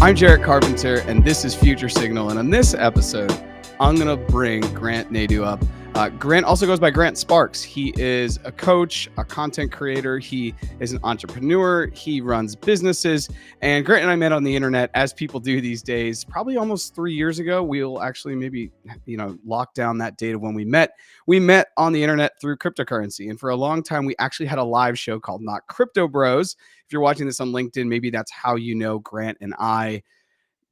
I'm Jarrett Carpenter, and this is Future Signal. And on this episode, I'm going to bring Grant Nadeau up. Grant also goes by Grant Sparks. He is a coach, a content creator. He is an entrepreneur. He runs businesses. And Grant and I met on the internet, as people do these days, probably almost 3 years ago. We'll actually maybe, lock down that date of when we met. We met on the internet through cryptocurrency. And for a long time, we actually had a live show called Not Crypto Bros. If you're watching this on LinkedIn, maybe that's how you know Grant and I.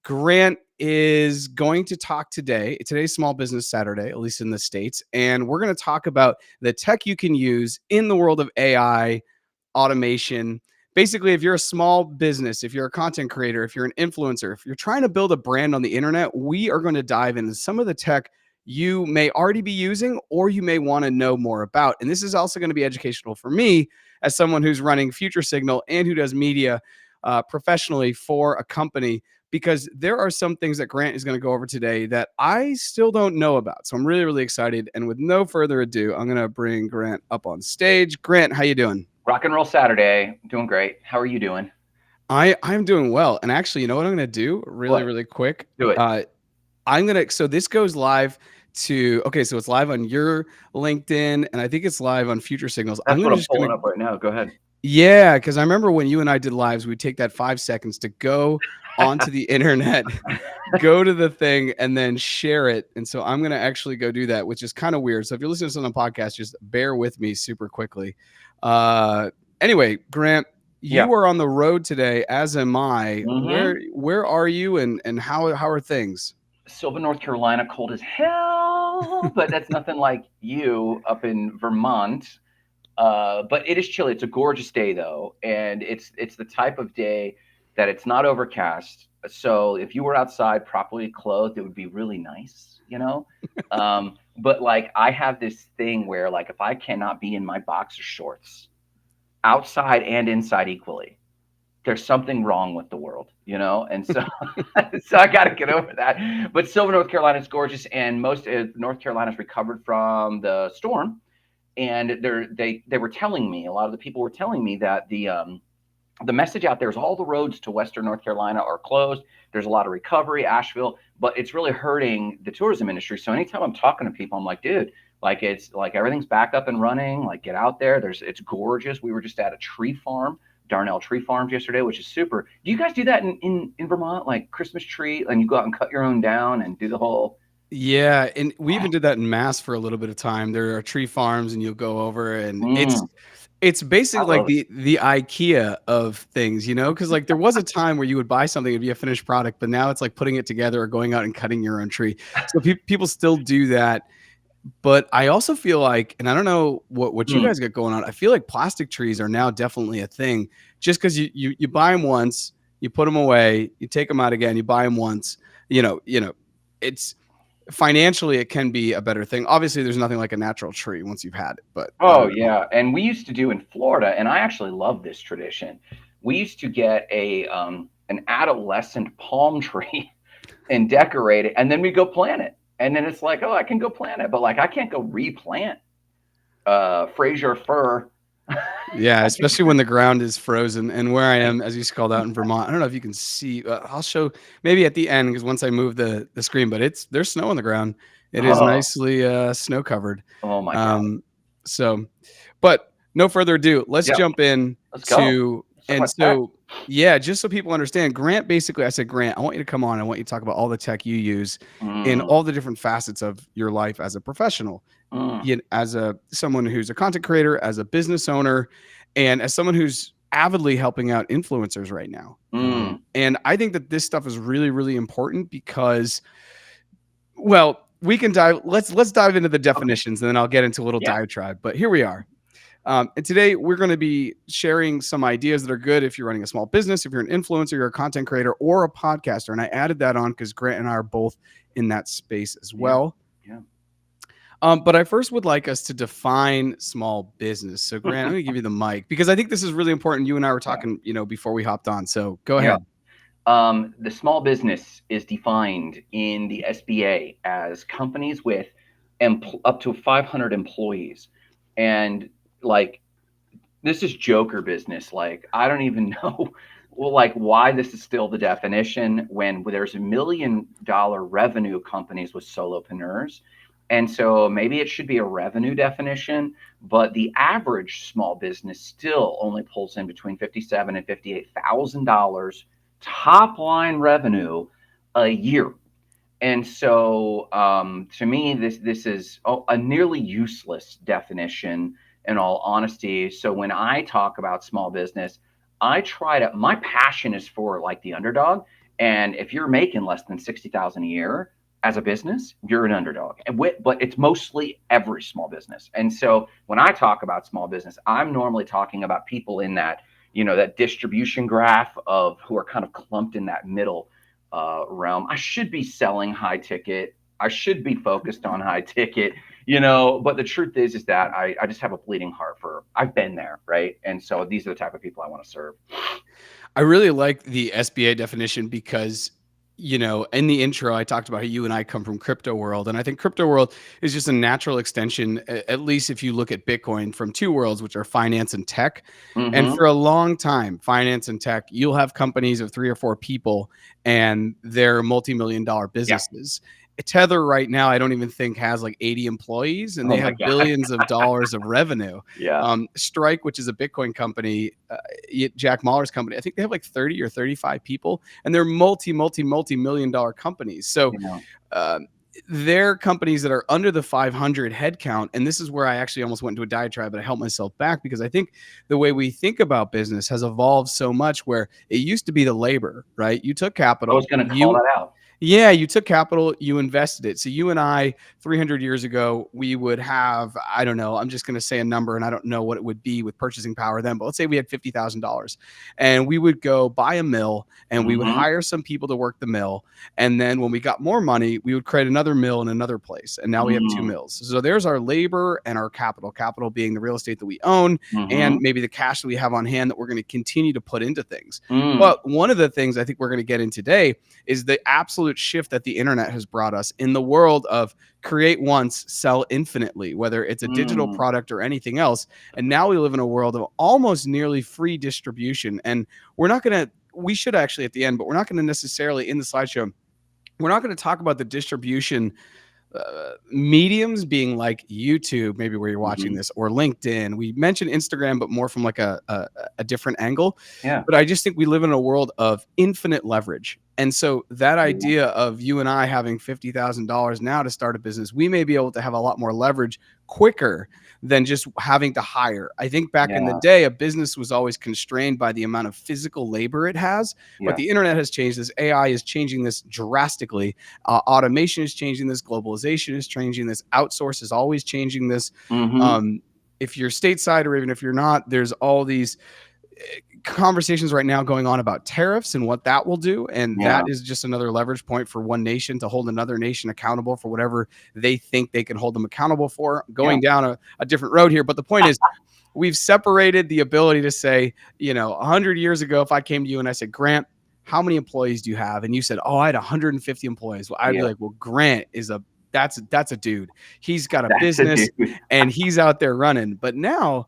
Grant is going to talk today. Today's Small Business Saturday, at least in the States. And we're going to talk about the tech you can use in the world of AI, automation. Basically, if you're a small business, if you're a content creator, if you're an influencer, if you're trying to build a brand on the internet, we are going to dive into some of the tech you may already be using or you may want to know more about. And this is also going to be educational for me as someone who's running Future Signal and who does media professionally for a company, because there are some things that Grant is going to go over today that I still don't know about. So I'm really, really excited. And with no further ado, I'm going to bring Grant up on stage. Grant, how you doing? Rock and roll Saturday. Doing great. How are you doing? I'm doing well. And actually, you know what I'm going to do really quick? Do it. So this goes live so it's live on your LinkedIn, and I think it's live on Future Signals. That's what I'm pulling up right now. Go ahead. Yeah, because I remember when you and I did lives, we'd take that 5 seconds to go onto the internet, go to the thing, and then share it. And so I'm going to actually go do that, which is kind of weird. So if you're listening to this on the podcast, just bear with me super quickly. Anyway, Grant, you are on the road today, as am I. Where are you, and how are things? Sylvan, North Carolina, cold as hell, but that's nothing like you up in Vermont. But it is chilly. It's a gorgeous day though, and it's the type of day that it's not overcast. So if you were outside properly clothed, it would be really nice, But like I have this thing where like if I cannot be in my boxer shorts outside and inside equally, there's something wrong with the world, And so, so I got to get over that. But Silver, North Carolina is gorgeous, and most of North Carolina's recovered from the storm. And they were telling me, a lot of the people were telling me that the message out there is all the roads to Western North Carolina are closed. There's a lot of recovery, Asheville, but it's really hurting the tourism industry. So anytime I'm talking to people, I'm like, dude, like it's like everything's back up and running. Like get out there. It's gorgeous. We were just at a tree farm, Darnell Tree Farms yesterday, which is super. Do you guys do that in Vermont, like Christmas tree, and you go out and cut your own down and do the whole? Yeah, and we even did that in Mass for a little bit of time. There are tree farms, and you'll go over, and it's basically like the IKEA of things, because like there was a time where you would buy something, it'd be a finished product, but now it's like putting it together or going out and cutting your own tree. So people still do that. But I also feel like, and I don't know what you guys got going on, I feel like plastic trees are now definitely a thing, just because you buy them once, you put them away, you take them out again, you buy them once, it's financially it can be a better thing. Obviously, there's nothing like a natural tree once you've had it. But yeah, and we used to do in Florida, and I actually love this tradition. We used to get an adolescent palm tree and decorate it, and then we go plant it. And then it's like, oh, I can go plant it, but like I can't go replant Fraser fir. Yeah, especially when the ground is frozen. And where I am, as you called out in Vermont, I don't know if you can see. I'll show maybe at the end, because once I move the screen, but there's snow on the ground. It is nicely snow covered. Oh my god! So, but no further ado, let's jump in. Let's go. Yeah, just so people understand, Grant, basically, I said, Grant, I want you to come on. I want you to talk about all the tech you use in all the different facets of your life as a professional, as someone who's a content creator, as a business owner, and as someone who's avidly helping out influencers right now. And I think that this stuff is really, really important because, well, we can let's dive into the definitions, and then I'll get into a little diatribe. But here we are. And today we're going to be sharing some ideas that are good if you're running a small business, if you're an influencer, you're a content creator, or a podcaster. And I added that on because Grant and I are both in that space as well. Yeah. But I first would like us to define small business. So Grant, I'm going to give you the mic because I think this is really important. You and I were talking, before we hopped on. So go ahead. The small business is defined in the SBA as companies with up to 500 employees. And like, this is joker business. Like, I don't even know well, like why this is still the definition when there's $1 million revenue companies with solopreneurs. And so maybe it should be a revenue definition, but the average small business still only pulls in between $57,000 and $58,000 top line revenue a year. And so, to me, this is a nearly useless definition. In all honesty, so when I talk about small business, I try to. My passion is for like the underdog, and if you're making less than 60,000 a year as a business, you're an underdog. But it's mostly every small business. And so when I talk about small business, I'm normally talking about people in that that distribution graph of who are kind of clumped in that middle realm. I should be selling high ticket. I should be focused on high ticket, but the truth is that I just have a bleeding heart I've been there, right? And so these are the type of people I want to serve. I really like the SBA definition because, in the intro, I talked about how you and I come from crypto world. And I think crypto world is just a natural extension, at least if you look at Bitcoin, from two worlds, which are finance and tech. And Mm-hmm. for a long time, finance and tech, you'll have companies of 3 or 4 people and they're multi-million-dollar Yeah. businesses. Tether right now, I don't even think has like 80 employees and Oh they my have God. billions of dollars of revenue. Yeah. Strike, which is a Bitcoin company, Jack Mahler's company, I think they have like 30 or 35 people, and they're multi-million-dollar companies. So Yeah. uh, they're companies that are under the 500 headcount. And this is where I actually almost went into a diatribe, but I helped myself back because I think the way we think about business has evolved so much where it used to be the labor, right? You took I was capital, going to call that out. yeah, you took capital, you invested it. So you and I, 300 years ago, we would have, I don't know, I'm just going to say a number and I don't know what it would be with purchasing power then, but let's say we had $50,000 and we would go buy a mill and we would Mm-hmm. hire some people to work the mill. And then when we got more money, we would create another mill in another place. And now we have two Mm-hmm. mills. So there's our labor and our capital being the real estate that we own and Mm-hmm. maybe the cash that we have on hand that we're going to continue to put into things. Mm. But one of the things I think we're going to get in today is the absolute shift that the internet has brought us in the world of create once, sell infinitely, whether it's a digital Mm. product or anything else. And now we live in a world of almost nearly free distribution. And we should actually at the end, but we're not going to necessarily in the slideshow, we're not going to talk about the distribution mediums being like YouTube, maybe where you're watching Mm-hmm. this, or LinkedIn. We mentioned Instagram, but more from like a different angle. Yeah. But I just think we live in a world of infinite leverage. And so that Yeah. idea of you and I having $50,000 now to start a business, we may be able to have a lot more leverage quicker than just having to hire. I think back in the Yeah. day, a business was always constrained by the amount of physical labor it has, but Yeah. the internet has changed this. AI is changing this drastically. Automation is changing this. Globalization is changing this. Outsource is always changing this. Mm-hmm. Um, if you're stateside or even if you're not, there's all these conversations right now going on about tariffs and what that will do. And Yeah. that is just another leverage point for one nation to hold another nation accountable for whatever they think they can hold them accountable for. Yeah. Going down a different road here. But the point is, we've separated the ability to say, 100 years ago, if I came to you and I said, Grant, how many employees do you have? And you said, oh, I had 150 employees. Well, I'd be Yeah. like, well, Grant is that's a dude. He's got a That's a business dude. and he's out there running. But now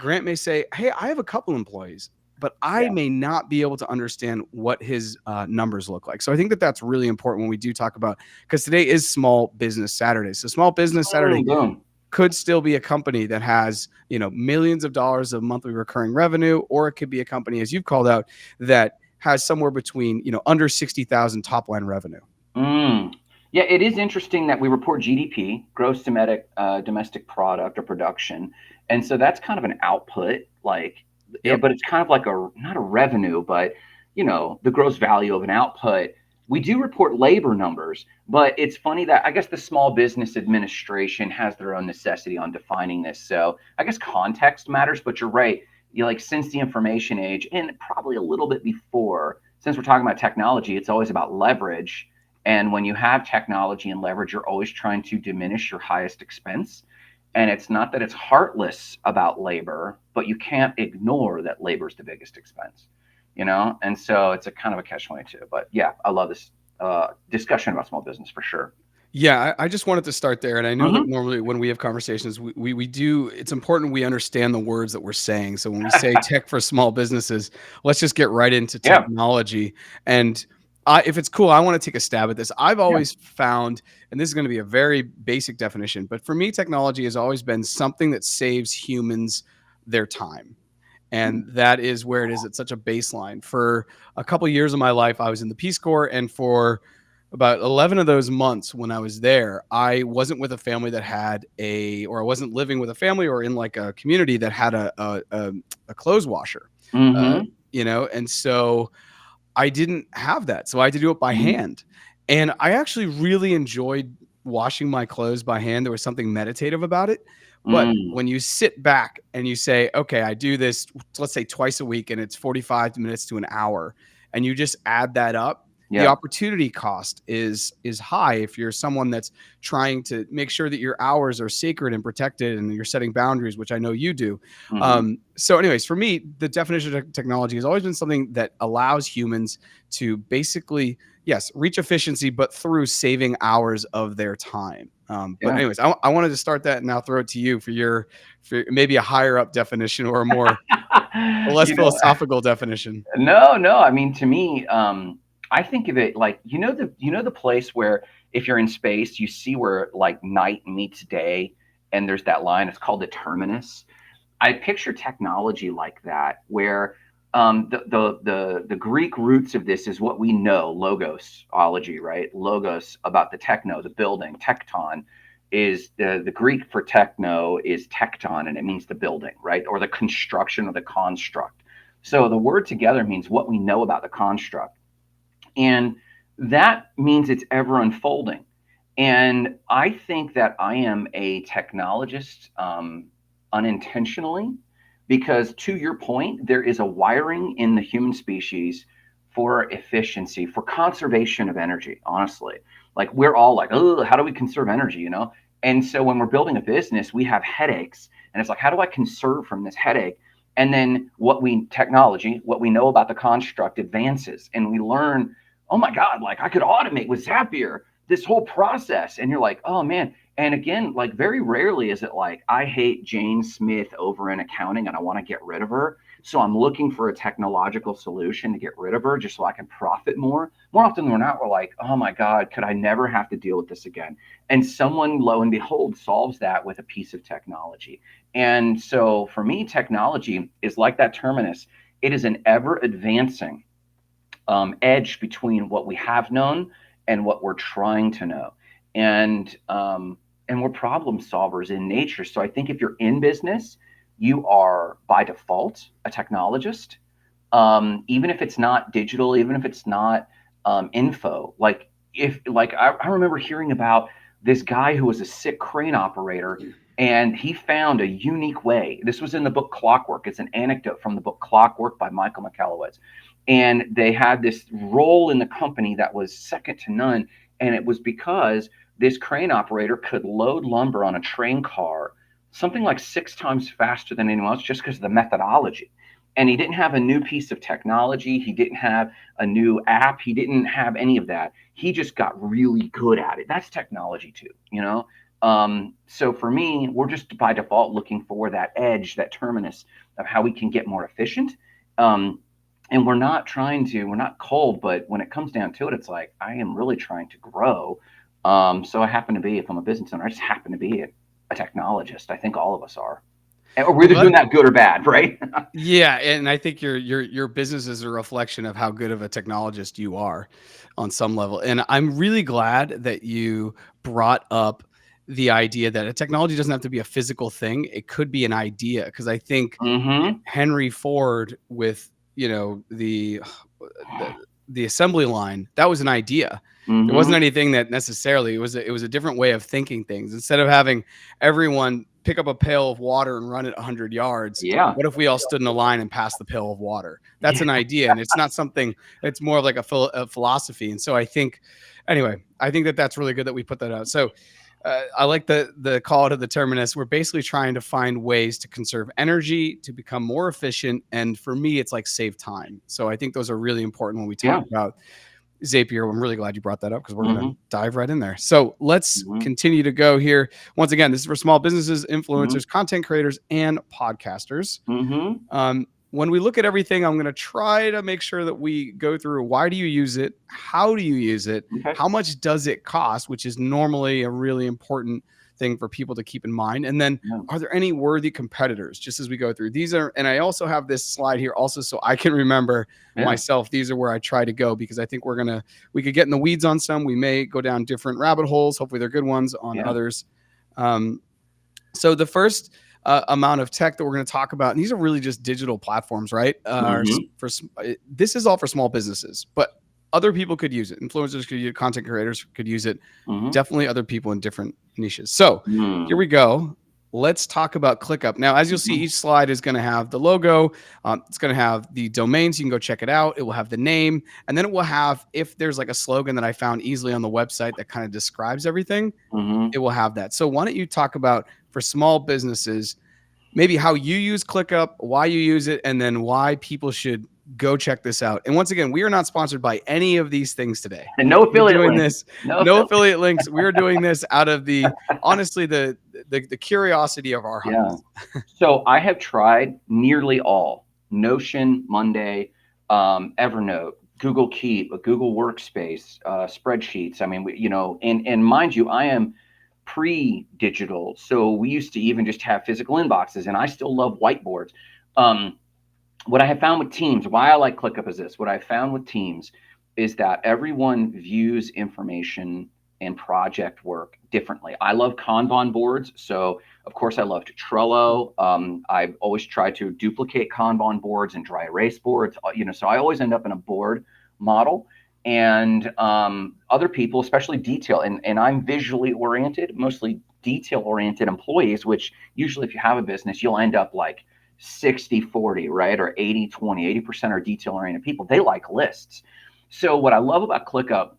Grant may say, hey, I have a couple employees, but I Yeah. may not be able to understand what his numbers look like. So I think that that's really important when we do talk about, because today is Small Business Saturday. So Small Business Saturday Boom. could still be a company that has, millions of dollars of monthly recurring revenue, or it could be a company, as you've called out, that has somewhere between, under 60,000 top line revenue. Mm. Yeah, it is interesting that we report GDP, gross domestic product or production, and so that's kind of an output, like, Yep. but it's kind of like not a revenue, but the gross value of an output. We do report labor numbers, but it's funny that I guess the Small Business Administration has their own necessity on defining this. So I guess context matters, but you're right. You like since the information age and probably a little bit before, since we're talking about technology, it's always about leverage. And when you have technology and leverage, you're always trying to diminish your highest expense. And it's not that it's heartless about labor, but you can't ignore that labor is the biggest expense, And so it's a kind of a catch 22. But yeah, I love this discussion about small business for sure. Yeah, I just wanted to start there, and I know that Hmm. normally when we have conversations, we do. It's important we understand the words that we're saying. So when we say tech for small businesses, let's just get right into Yeah. technology. And if it's cool, I want to take a stab at this. I've Yeah. always found, and this is going to be a very basic definition, but for me, technology has always been something that saves humans their time. And that is where it is at such a baseline. For a couple of years of my life, I was in the Peace Corps, and for about 11 of those months when I was there, I wasn't with a family that had or I wasn't living with a family or in like a community that had a clothes washer. Uh, Hmm. and so I didn't have that, so I had to do it by Hmm. hand, and I actually really enjoyed washing my clothes by hand. There was something meditative about it, but Mm. when you sit back and you say, "Okay, I do this, let's say twice a week, and it's 45 minutes to an hour," and you just add that up, the Yeah. opportunity cost is high if you're someone that's trying to make sure that your hours are sacred and protected, and you're setting boundaries, which I know you do. Hmm. So, anyways, for me, the definition of technology has always been something that allows humans to basically, yes, reach efficiency, but through saving hours of their time. But Yeah. anyways, I wanted to start that and now throw it to you for maybe a higher up definition or a less You know, philosophical definition. no, no. I mean, to me, I think of it like the place where if you're in space, you see where like night meets day, and there's that line. It's called the terminus. I picture technology like that, where the Greek roots of this is what we know, logosology, right? Logos about the techno, the building, tecton is the Greek for techno is tecton, and it means the building, right? Or the construction or the construct. So the word together means what we know about the construct. And that means it's ever unfolding. And I think that I am a technologist unintentionally, because to your point, there is a wiring in the human species for efficiency, for conservation of energy, honestly. Like we're all like, oh, how do we conserve energy, And so when we're building a business, we have headaches. And it's like, how do I conserve from this headache? And then what we know about the construct advances, and we learn, oh my God, like I could automate with Zapier this whole process. And you're like, oh man. And again, like very rarely is it like, I hate Jane Smith over in accounting and I want to get rid of her. So I'm looking for a technological solution to get rid of her just so I can profit more. More often than not, we're like, oh my God, could I never have to deal with this again? And someone, lo and behold, solves that with a piece of technology. And so for me, technology is like that terminus. It is an ever advancing edge between what we have known and what we're trying to know. And we're problem solvers in nature. So I think if you're in business, you are by default a technologist. Even if it's not digital, even if it's not info. Like if like I remember hearing about this guy who was a sick crane operator, and he found a unique way. This was in the book Clockwork. It's an anecdote from the book Clockwork by Michael Michalowicz. And they had this role in the company that was second to none. And it was because this crane operator could load lumber on a train car something like 6 times faster than anyone else, just because of the methodology. And he didn't have a new piece of technology. He didn't have a new app. He didn't have any of that. He just got really good at it. That's technology too. So for me, we're just by default looking for that edge, that terminus of how we can get more efficient. Um, and we're not cold, but when it comes down to it, it's like, I am really trying to grow. So I happen to be, if I'm a business owner, I just happen to be a technologist. I think all of us are. And we're Well, either doing that good or bad, right? yeah, and I think your business is a reflection of how good of a technologist you are on some level. And I'm really glad that you brought up the idea that a technology doesn't have to be a physical thing. It could be an idea, because I think Mm-hmm. Henry Ford with, the the assembly line, that was an idea. There wasn't Mm-hmm. anything that necessarily, it was a different way of thinking things. Instead of having everyone pick up a pail of water and run it 100 yards, Yeah. what if we all stood in a line and passed the pail of water? That's Yeah. an idea, and it's not something. It's more of like a philosophy. And so I think, anyway, I think that that's really good that we put that out. So I like the call to the terminus. We're basically trying to find ways to conserve energy, to become more efficient, and for me, it's like save time. So I think those are really important when we talk Yeah. about Zapier. I'm really glad you brought that up because we're going to Mm-hmm. dive right in there. So let's Mm-hmm. continue to go here. Once again, this is for small businesses, Mm-hmm. influencers, content creators, and podcasters. Mm-hmm. When we look at everything, I'm going to try to make sure that we go through why do you use it? How do you use it? Okay. How much does it cost? Which is normally a really important thing for people to keep in mind. And then Yeah. are there any worthy competitors just as we go through? These are, and I also have this slide here also so I can remember Yeah. myself. These are where I try to go because I think we could get in the weeds on some. We may go down different rabbit holes. Hopefully they're good ones on Yeah. others. So the first amount of tech that we're going to talk about, and these are really just digital platforms, right? This is all for small businesses, but other people could use it. Influencers could use it. Content creators could use it. Mm-hmm. Definitely other people in different niches. So here we go. Let's talk about ClickUp. Now, as you'll see, each slide is going to have the logo. It's going to have the domains. You can go check it out. It will have the name. And then it will have, if there's like a slogan that I found easily on the website that kind of describes everything, it will have that. So why don't you talk about, for small businesses, maybe how you use ClickUp, why you use it, and then why people should go check this out. And once again, we are not sponsored by any of these things today. And no We're affiliate doing links. this, no affiliate links. We're doing this out of honestly, the curiosity of our hearts. Yeah. So I have tried nearly all: Notion, Monday, Evernote, Google Keep, Google Workspace, spreadsheets. I mean, and mind you, I am pre-digital, so we used to even just have physical inboxes, and I still love whiteboards. What I have found with teams, why I like ClickUp is this: what I found with teams is that everyone views information and project work differently. I love Kanban boards, so of course I loved Trello. I've always tried to duplicate Kanban boards and dry erase boards. So I always end up in a board model. And other people, especially detail, and I'm visually oriented, mostly detail oriented employees, which usually if you have a business, you'll end up like 60-40, right? Or 80-20, 80% are detail oriented people. They like lists. So what I love about ClickUp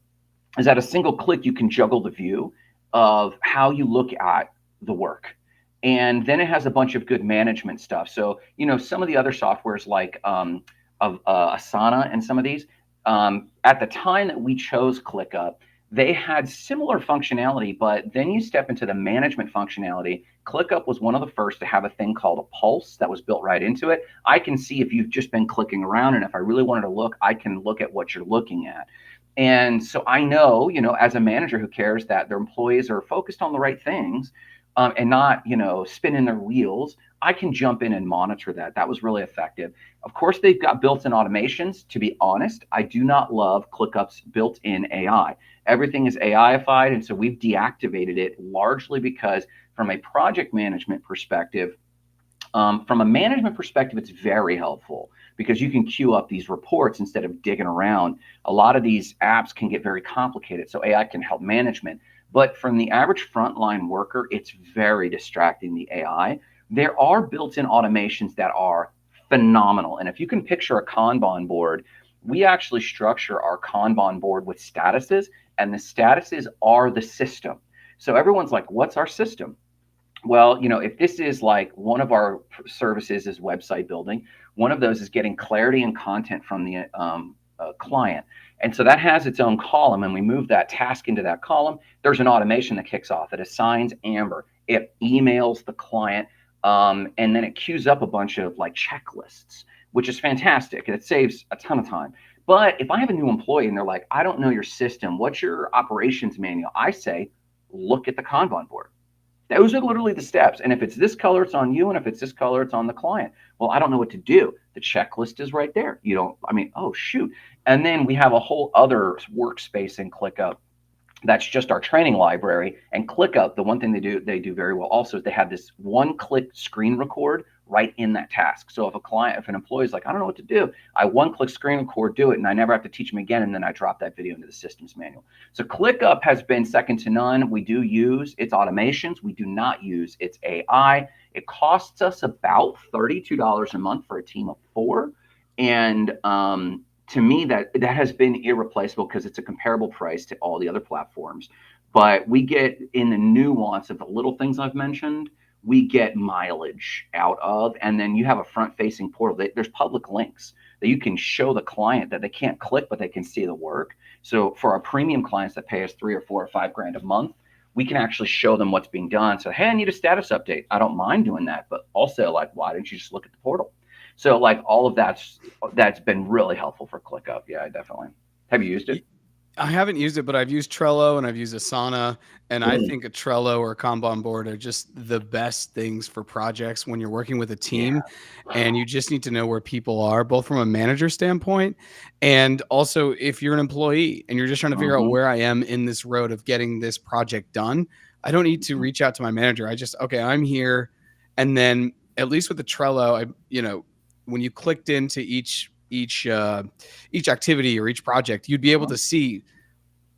is at a single click, you can juggle the view of how you look at the work. And then it has a bunch of good management stuff. So, some of the other softwares like Asana and some of these, at the time that we chose ClickUp, they had similar functionality, but then you step into the management functionality. ClickUp was one of the first to have a thing called a pulse that was built right into it. I can see if you've just been clicking around, and if I really wanted to look, I can look at what you're looking at. And so I know, as a manager who cares that their employees are focused on the right things, and not, spinning their wheels, I can jump in and monitor that. That was really effective. Of course, they've got built-in automations. To be honest, I do not love ClickUp's built-in AI. Everything is AI-ified, and so we've deactivated it largely because from a project management perspective, it's very helpful because you can queue up these reports instead of digging around. A lot of these apps can get very complicated, so AI can help management. But from the average frontline worker, it's very distracting, the AI. There are built-in automations that are phenomenal. And if you can picture a Kanban board, we actually structure our Kanban board with statuses, and the statuses are the system. So everyone's like, what's our system? Well, if this is like one of our services is website building, one of those is getting clarity and content from the client. And so that has its own column, and we move that task into that column. There's an automation that kicks off. It assigns Amber. It emails the client, and then it queues up a bunch of like checklists, which is fantastic, and it saves a ton of time. But if I have a new employee and they're like, I don't know your system, what's your operations manual? I say, look at the Kanban board. Those are literally the steps. And if it's this color, it's on you. And if it's this color, it's on the client. Well, I don't know what to do. The checklist is right there. Oh, shoot. And then we have a whole other workspace in ClickUp. That's just our training library. And ClickUp, the one thing they do very well also is they have this one-click screen record right in that task. So if an employee is like, I don't know what to do, I one-click screen record, do it, and I never have to teach them again, and then I drop that video into the systems manual. So ClickUp has been second to none. We do use its automations. We do not use its AI. It costs us about $32 a month for a team of 4. And to me, that has been irreplaceable because it's a comparable price to all the other platforms. But we get in the nuance of the little things I've mentioned, we get mileage out of. And then you have a front-facing portal. There's public links. that you can show the client that they can't click, but they can see the work. So for our premium clients that pay us 3 or 4 or 5 grand a month, we can actually show them what's being done. So, hey, I need a status update. I don't mind doing that, but also like, why don't you just look at the portal? So like all of that's been really helpful for ClickUp. Yeah, definitely. Have you used it? I haven't used it, but I've used Trello and I've used Asana, and I think a Trello or a Kanban board are just the best things for projects when you're working with a Yeah. team and you just need to know where people are, both from a manager standpoint and also if you're an employee and you're just trying to figure out Mhm. where I am in this road of getting this project done. I don't need to reach out to my manager. I just, okay, I'm here. And then at least with the Trello, when you clicked into each activity or each project, you'd be able to see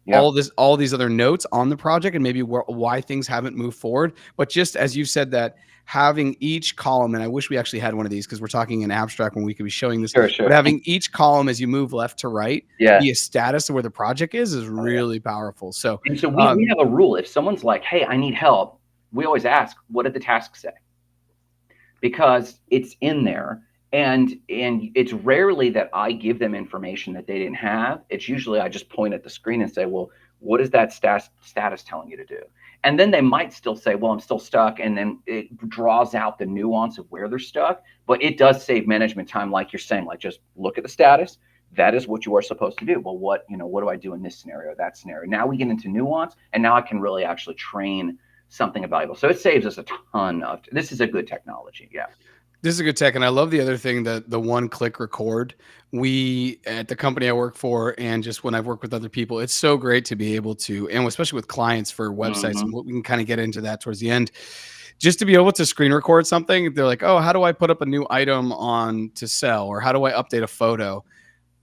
Yeah. all these other notes on the project and maybe why things haven't moved forward. But just as you said, that having each column, and I wish we actually had one of these because we're talking in abstract when we could be showing this, Sure, sure. but having each column as you move left to right Yeah. be a status of where the project is Oh, yeah. really powerful. So And so we have a rule. If someone's like, "Hey, I need help," we always ask, "What did the task say?" Because it's in there, and it's rarely that I give them information that they didn't have. It's usually I just point at the screen and say, "Well, what is that status telling you to do?" And then they might still say, "Well, I'm still stuck," and then it draws out the nuance of where they're stuck. But it does save management time, like you're saying, like just look at the status. That is what you are supposed to do. Well, what do I do in this scenario, that scenario? Now we get into nuance, and now I can really actually train something valuable. So it saves us a ton of. This is a good technology. Yeah. this is a good tech, and I love the other thing, that the one click record. We at the company I work for, and just when I've worked with other people, it's so great to be able to, and especially with clients for websites, Hmm. and we can kind of get into that towards the end. Just to be able to screen record something, they're like, "Oh, how do I put up a new item on to sell, or how do I update a photo?"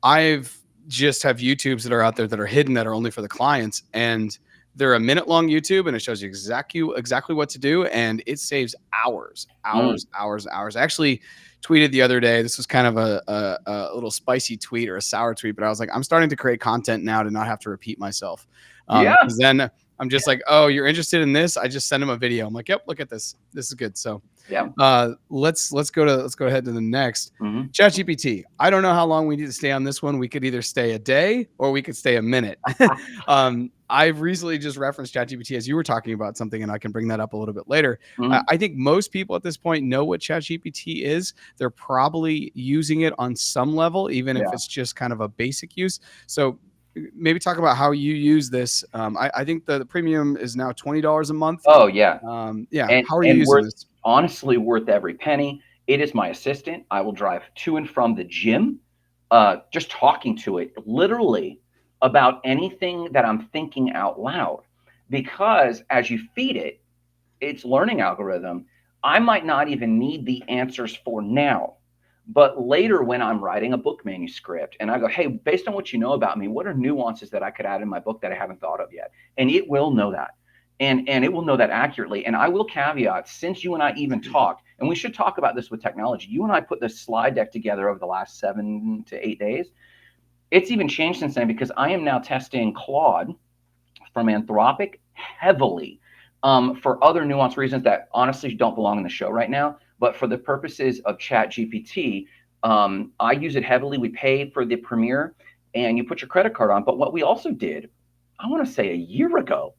I've just have YouTubes that are out there that are hidden that are only for the clients, and they're a minute long YouTube, and it shows you exactly what to do, and it saves hours, Mm. hours, hours, hours. I actually tweeted the other day. This was kind of a little spicy tweet or a sour tweet, but I was like, I'm starting to create content now to not have to repeat myself, Yeah. because then I'm just like, oh, you're interested in this? I just send them a video. I'm like, yep, look at this. This is good. So Yeah. let's go ahead to the next. Hmm. ChatGPT. I don't know how long we need to stay on this one. We could either stay a day or we could stay a minute. I've recently just referenced ChatGPT as you were talking about something, and I can bring that up a little bit later. Hmm. I think most people at this point know what ChatGPT is. They're probably using it on some level, even if Yeah. it's just kind of a basic use. So maybe talk about how you use this. I think the premium is now $20 a month. Oh yeah. Yeah. And How are you using worth, this? honestly, worth every penny. It is my assistant. I will drive to and from the gym, just talking to it literally about anything that I'm thinking out loud. Because as you feed it, its learning algorithm, I might not even need the answers for now. But later, when I'm writing a book manuscript and I go, hey, based on what you know about me, what are nuances that I could add in my book that I haven't thought of yet? And it will know that. And it will know that accurately. And I will caveat, since you and I even talked, and we should talk about this with technology, you and I put this slide deck together over the last 7 to 8 days. It's even changed since then because I am now testing Claude from Anthropic heavily, for other nuanced reasons that honestly don't belong in the show right now. But for the purposes of Chat GPT, I use it heavily. We pay for the Premiere and you put your credit card on. But what we also did, I want to say a year ago,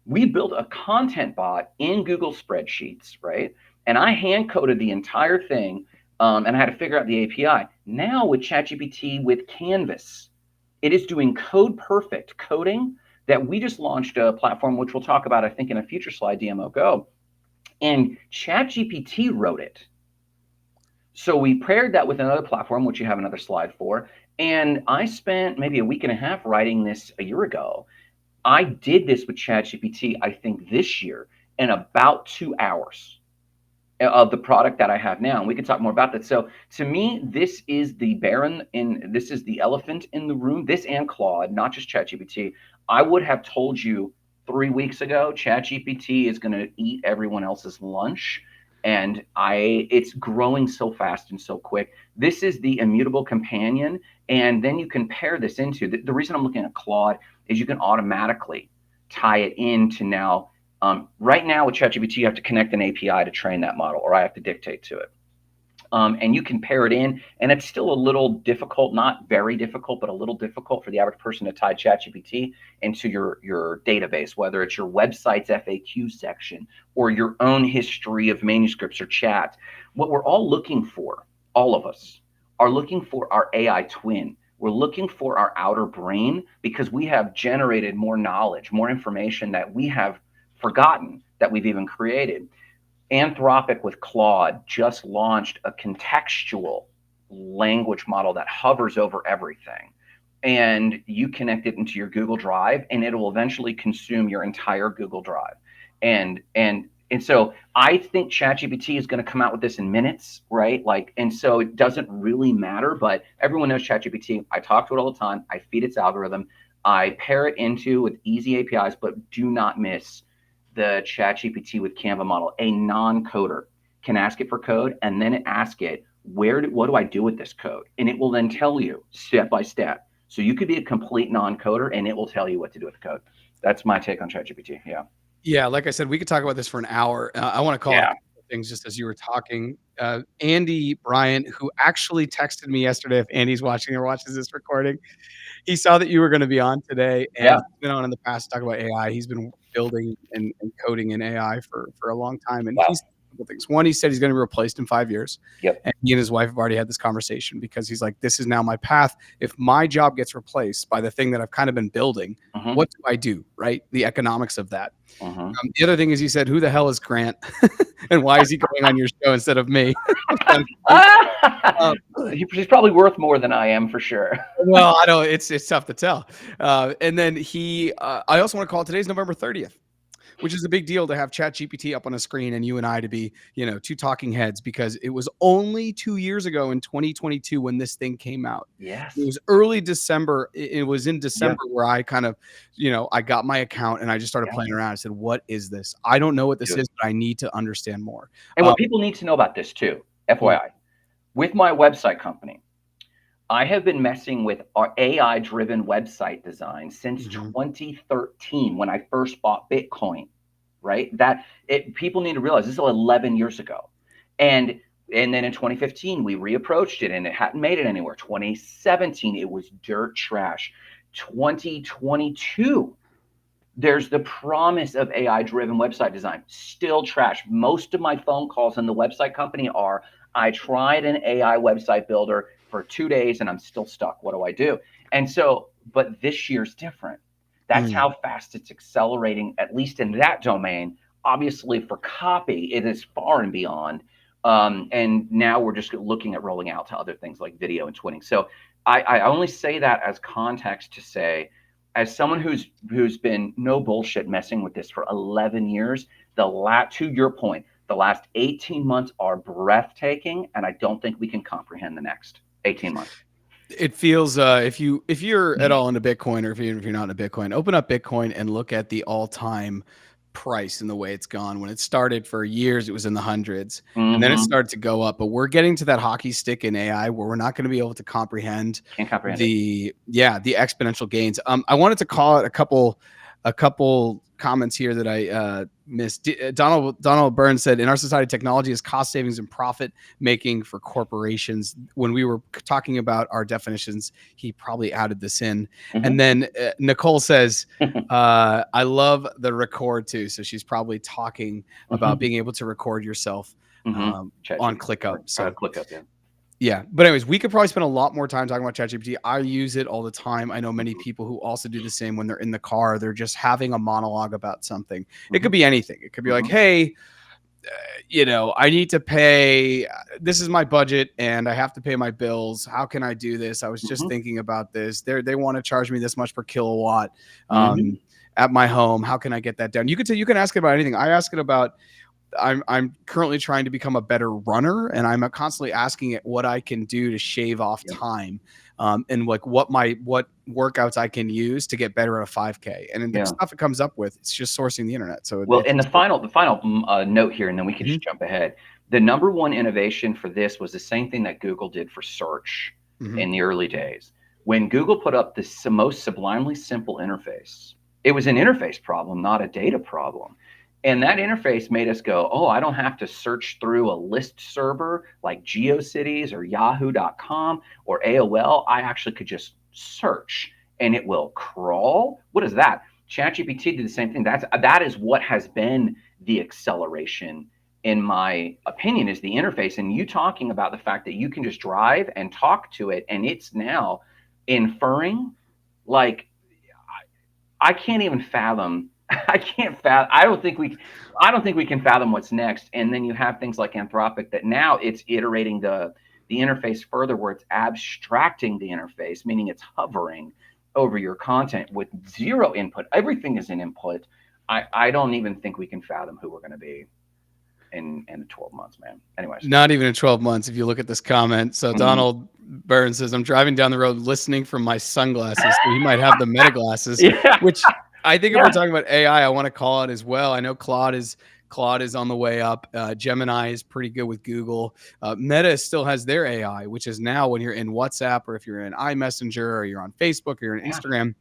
we built a content bot in Google Spreadsheets, right? And I hand coded the entire thing, and I had to figure out the API. Now with ChatGPT with Canvas, it is doing code perfect coding that we just launched a platform, which we'll talk about, I think, in a future slide, DMO Go. And ChatGPT wrote it. So we paired that with another platform, which you have another slide for. And I spent maybe a week and a half writing this a year ago. I did this with ChatGPT, I think this year, in about 2 hours of the product that I have now. And we can talk more about that. So to me, this is the this is the elephant in the room, this and Claude, not just ChatGPT. I would have told you 3 weeks ago, ChatGPT is going to eat everyone else's lunch. And it's growing so fast and so quick. This is the immutable companion. And then you can pair this into the reason I'm looking at Claude is you can automatically tie it into now. Right now with ChatGPT, you have to connect an API to train that model, or I have to dictate to it. And you can pair it in, and it's still a little difficult, not very difficult, but a little difficult for the average person to tie ChatGPT into your database, whether it's your website's FAQ section or your own history of manuscripts or chat. What we're all looking for, all of us, are looking for our AI twin. We're looking for our outer brain because we have generated more knowledge, more information that we have forgotten that we've even created. Anthropic with Claude just launched a contextual language model that hovers over everything. And you connect it into your Google Drive, and it will eventually consume your entire Google Drive. And so I think ChatGPT is going to come out with this in minutes, right? Like, and so it doesn't really matter, but everyone knows ChatGPT. I talk to it all the time. I feed its algorithm. I pair it into with easy APIs, but do not miss the ChatGPT with Canva model. A non-coder can ask it for code, and then ask it, what do I do with this code? And it will then tell you step by step. So you could be a complete non-coder, and it will tell you what to do with the code. That's my take on ChatGPT. Yeah. Yeah, like I said, we could talk about this for an hour. I want to call out a Yeah. couple of things just as you were talking. Andy Bryant, who actually texted me yesterday, if Andy's watching or watches this recording, he saw that you were going to be on today, and Yeah. he's been on in the past to talk about AI. He's been building and coding in AI for a long time, and Wow. he's a couple things. One, he said he's going to be replaced in 5 years. Yep. And he and his wife have already had this conversation because he's like, this is now my path. If my job gets replaced by the thing that I've kind of been building, Mm-hmm. what do I do? Right? The economics of that. Mm-hmm. The other thing is he said, who the hell is Grant? And why is he going on your show instead of me? Kind of He's probably worth more than I am for sure. well, I know it's tough to tell. And then I also want to call it today's November 30th, which is a big deal to have ChatGPT up on a screen and you and I to be, two talking heads, because it was only 2 years ago in 2022 when this thing came out. Yes. It was early December. It was in December where I kind of, I got my account and I just started playing around. I said, what is this? I don't know what this is, but I need to understand more. And what people need to know about this too, FYI, with my website company, I have been messing with our AI-driven website design since 2013 when I first bought Bitcoin, right? People need to realize this is 11 years ago. And then in 2015, we reapproached it and it hadn't made it anywhere. 2017, it was dirt trash. 2022, there's the promise of AI-driven website design, still trash. Most of my phone calls in the website company are, I tried an AI website builder for 2 days and I'm still stuck. What do I do? And so, but this year's different. That's how fast it's accelerating, at least in that domain. Obviously, for copy, it is far and beyond. And now we're just looking at rolling out to other things like video and twinning. So I only say that as context to say, as someone who's been no bullshit messing with this for 11 years, to your point, the last 18 months are breathtaking, and I don't think we can comprehend the next 18 months. It feels if you're at all into Bitcoin, or if you're not into Bitcoin, open up Bitcoin and look at the all-time price and the way it's gone. When it started for years, it was in the hundreds, and then it started to go up. But we're getting to that hockey stick in AI where we're not going to be able to comprehend the exponential gains. I wanted to call out a couple comments here that I missed. Donald Burns said, in our society, technology is cost savings and profit making for corporations. When we were talking about our definitions, he probably added this in. And then Nicole says, I love the record too. So she's probably talking about being able to record yourself on ClickUp. So ClickUp, yeah. But anyways, we could probably spend a lot more time talking about ChatGPT. I use it all the time. I know many people who also do the same when they're in the car. They're just having a monologue about something. It could be anything. It could be like, hey, I need to pay. This is my budget and I have to pay my bills. How can I do this? I was just thinking about this. They want to charge me this much per kilowatt at my home. How can I get that down? You can ask it about anything. I ask it about, I'm currently trying to become a better runner, and I'm constantly asking it what I can do to shave off time, and like what workouts I can use to get better at a 5K. And the stuff it comes up with, it's just sourcing the internet. So and the final note here, and then we can just jump ahead. The number one innovation for this was the same thing that Google did for search in the early days. When Google put up this most sublimely simple interface, it was an interface problem, not a data problem. And that interface made us go, oh, I don't have to search through a list server like GeoCities or Yahoo.com or AOL. I actually could just search and it will crawl. What is that? ChatGPT did the same thing. That is what has been the acceleration, in my opinion, is the interface. And you talking about the fact that you can just drive and talk to it, and it's now inferring. Like, I can't even fathom. I can't fathom. I don't think we can fathom what's next. And then you have things like Anthropic that now it's iterating the interface further, where it's abstracting the interface, meaning it's hovering over your content with zero input. Everything is an input. I don't even think we can fathom who we're going to be in 12 months, man. Anyways, Not even in 12 months, if you look at this comment. So Donald Burns says, I'm driving down the road listening from my sunglasses. So he might have the meta glasses, yeah, which I think if yeah, we're talking about AI, I want to call it as well. I know Claude is on the way up. Gemini is pretty good with Google. Meta still has their AI, which is now when you're in WhatsApp, or if you're in iMessenger, or you're on Facebook, or you're on yeah. Instagram,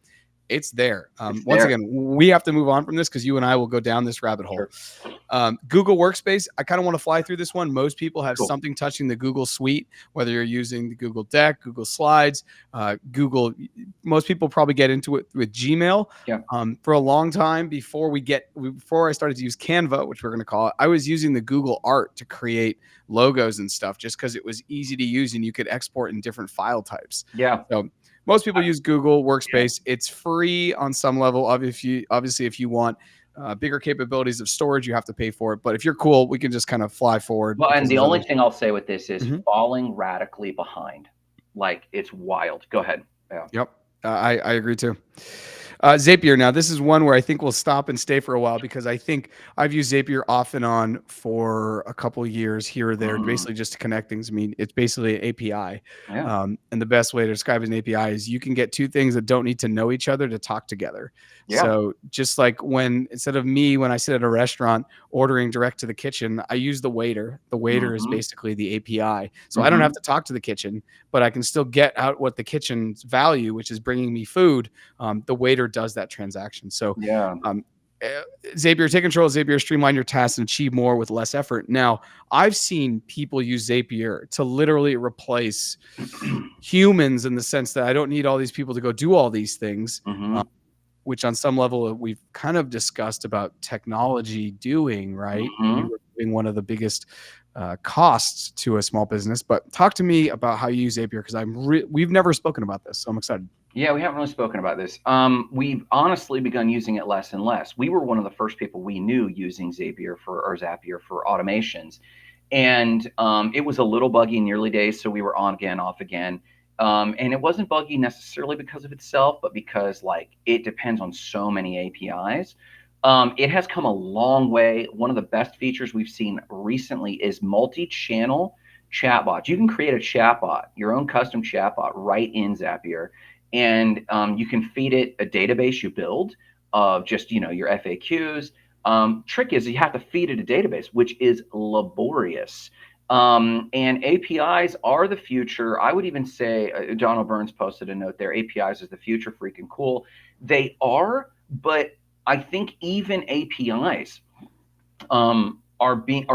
it's there. It's Once there. again, we have to move on from this because you and I will go down this rabbit hole. Sure. Google Workspace, I kind of want to fly through this one. Most people have Cool. something touching the Google Suite, whether you're using the Google Deck, Google Slides, Google. Most people probably get into it with Gmail. Yeah. For a long time, before I started to use Canva, which we're going to call it, I was using the Google Art to create logos and stuff, just because it was easy to use and you could export in different file types. Yeah. So most people use Google Workspace. It's free on some level. Obviously, if you want bigger capabilities of storage, you have to pay for it. But if you're cool, we can just kind of fly forward. Well, and Because the there's only others. thing I'll say with this is Mhm. falling radically behind. Like, it's wild. Go ahead. Yeah. Yep. I agree too. Zapier. Now, this is one where I think we'll stop and stay for a while, because I think I've used Zapier off and on for a couple of years here or there, basically just to connect things. I mean, it's basically an API. Yeah. And the best way to describe an API is you can get two things that don't need to know each other to talk together. Yeah. So just like when I sit at a restaurant ordering direct to the kitchen, I use the waiter. The waiter is basically the API. So I don't have to talk to the kitchen, but I can still get out what the kitchen's value, which is bringing me food. The waiter does that transaction. So Yeah. Zapier, take control of Zapier, streamline your tasks, and achieve more with less effort. Now, I've seen people use Zapier to literally replace humans, in the sense that I don't need all these people to go do all these things, which on some level we've kind of discussed about technology doing, right? Removing one of the biggest costs to a small business. But talk to me about how you use Zapier, because we've never spoken about this, so I'm excited. Yeah, we haven't really spoken about this. We've honestly begun using it less and less. We were one of the first people we knew using Zapier for automations, and it was a little buggy in the early days. So we were on again, off again, and it wasn't buggy necessarily because of itself, but because like it depends on so many APIs. It has come a long way. One of the best features we've seen recently is multi-channel chatbots. You can create a chatbot, your own custom chatbot, right in Zapier, and you can feed it a database you build of just your FAQs. Trick is you have to feed it a database, which is laborious. And APIs are the future. I would even say, Donald Burns posted a note there, APIs is the future, freaking cool. They are, but I think even APIs are being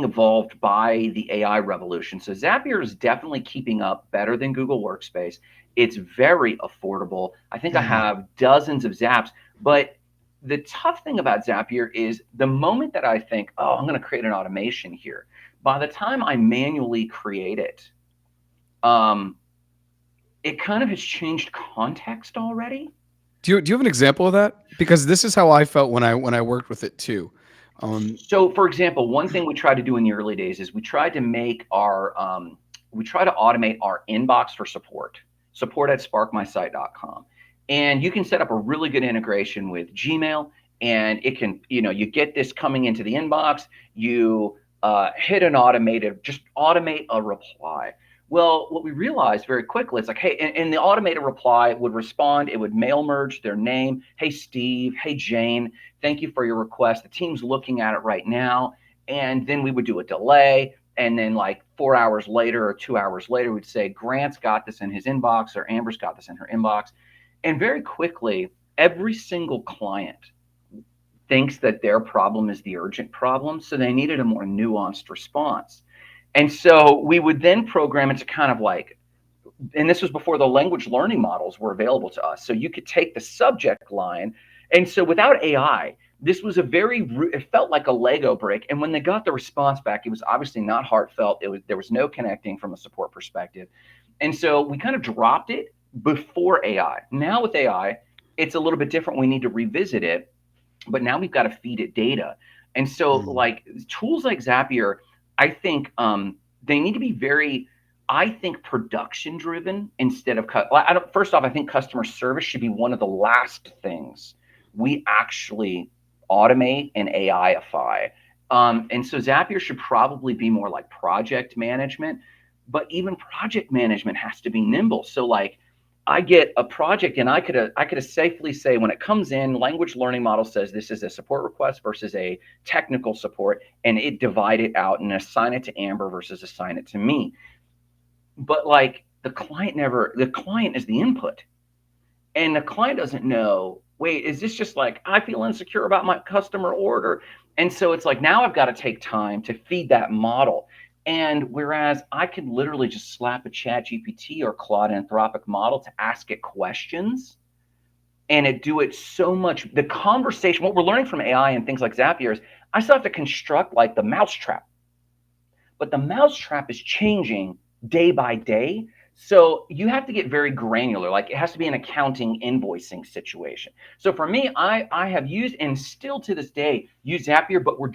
evolved by the AI revolution. So Zapier is definitely keeping up better than Google Workspace. It's very affordable. I think I have dozens of Zaps, but the tough thing about Zapier is the moment that I think, oh, I'm going to create an automation here, by the time I manually create it, it kind of has changed context already. Do you have an example of that? Because this is how I felt when I worked with it too. So, for example, one thing we tried to do in the early days is we tried to make we try to automate our inbox for support at sparkmysite.com. And you can set up a really good integration with Gmail, and it can, you get this coming into the inbox, you hit an just automate a reply. Well, what we realized very quickly, it's like, hey, and the automated reply would respond, it would mail merge their name. Hey, Steve. Hey, Jane. Thank you for your request. The team's looking at it right now. And then we would do a delay. And then like 4 hours later or 2 hours later, we'd say, Grant's got this in his inbox, or Amber's got this in her inbox. And very quickly, every single client thinks that their problem is the urgent problem. So they needed a more nuanced response. And so we would then program it to kind of like, and this was before the language learning models were available to us. So you could take the subject line. And so without AI, this was it felt like a Lego brick. And when they got the response back, it was obviously not heartfelt. There was no connecting from a support perspective. And so we kind of dropped it before AI. Now with AI, it's a little bit different. We need to revisit it, but now we've got to feed it data. And so like tools like Zapier, I think they need to be very, I think, production driven instead of first off, I think customer service should be one of the last things we actually automate and AIify. And so Zapier should probably be more like project management, but even project management has to be nimble. So like I get a project and I could safely say when it comes in, language learning model says this is a support request versus a technical support, and it divide it out and assign it to Amber versus assign it to me. But like the client is the input, and the client doesn't know, wait, is this just like I feel insecure about my customer order? And so it's like now I've got to take time to feed that model. And whereas I could literally just slap a ChatGPT or Claude Anthropic model to ask it questions and it do it so much, the conversation, what we're learning from AI and things like Zapier is I still have to construct like the mousetrap. But the mousetrap is changing day by day. So you have to get very granular. Like it has to be an accounting invoicing situation. So for me, I have used and still to this day use Zapier, but we're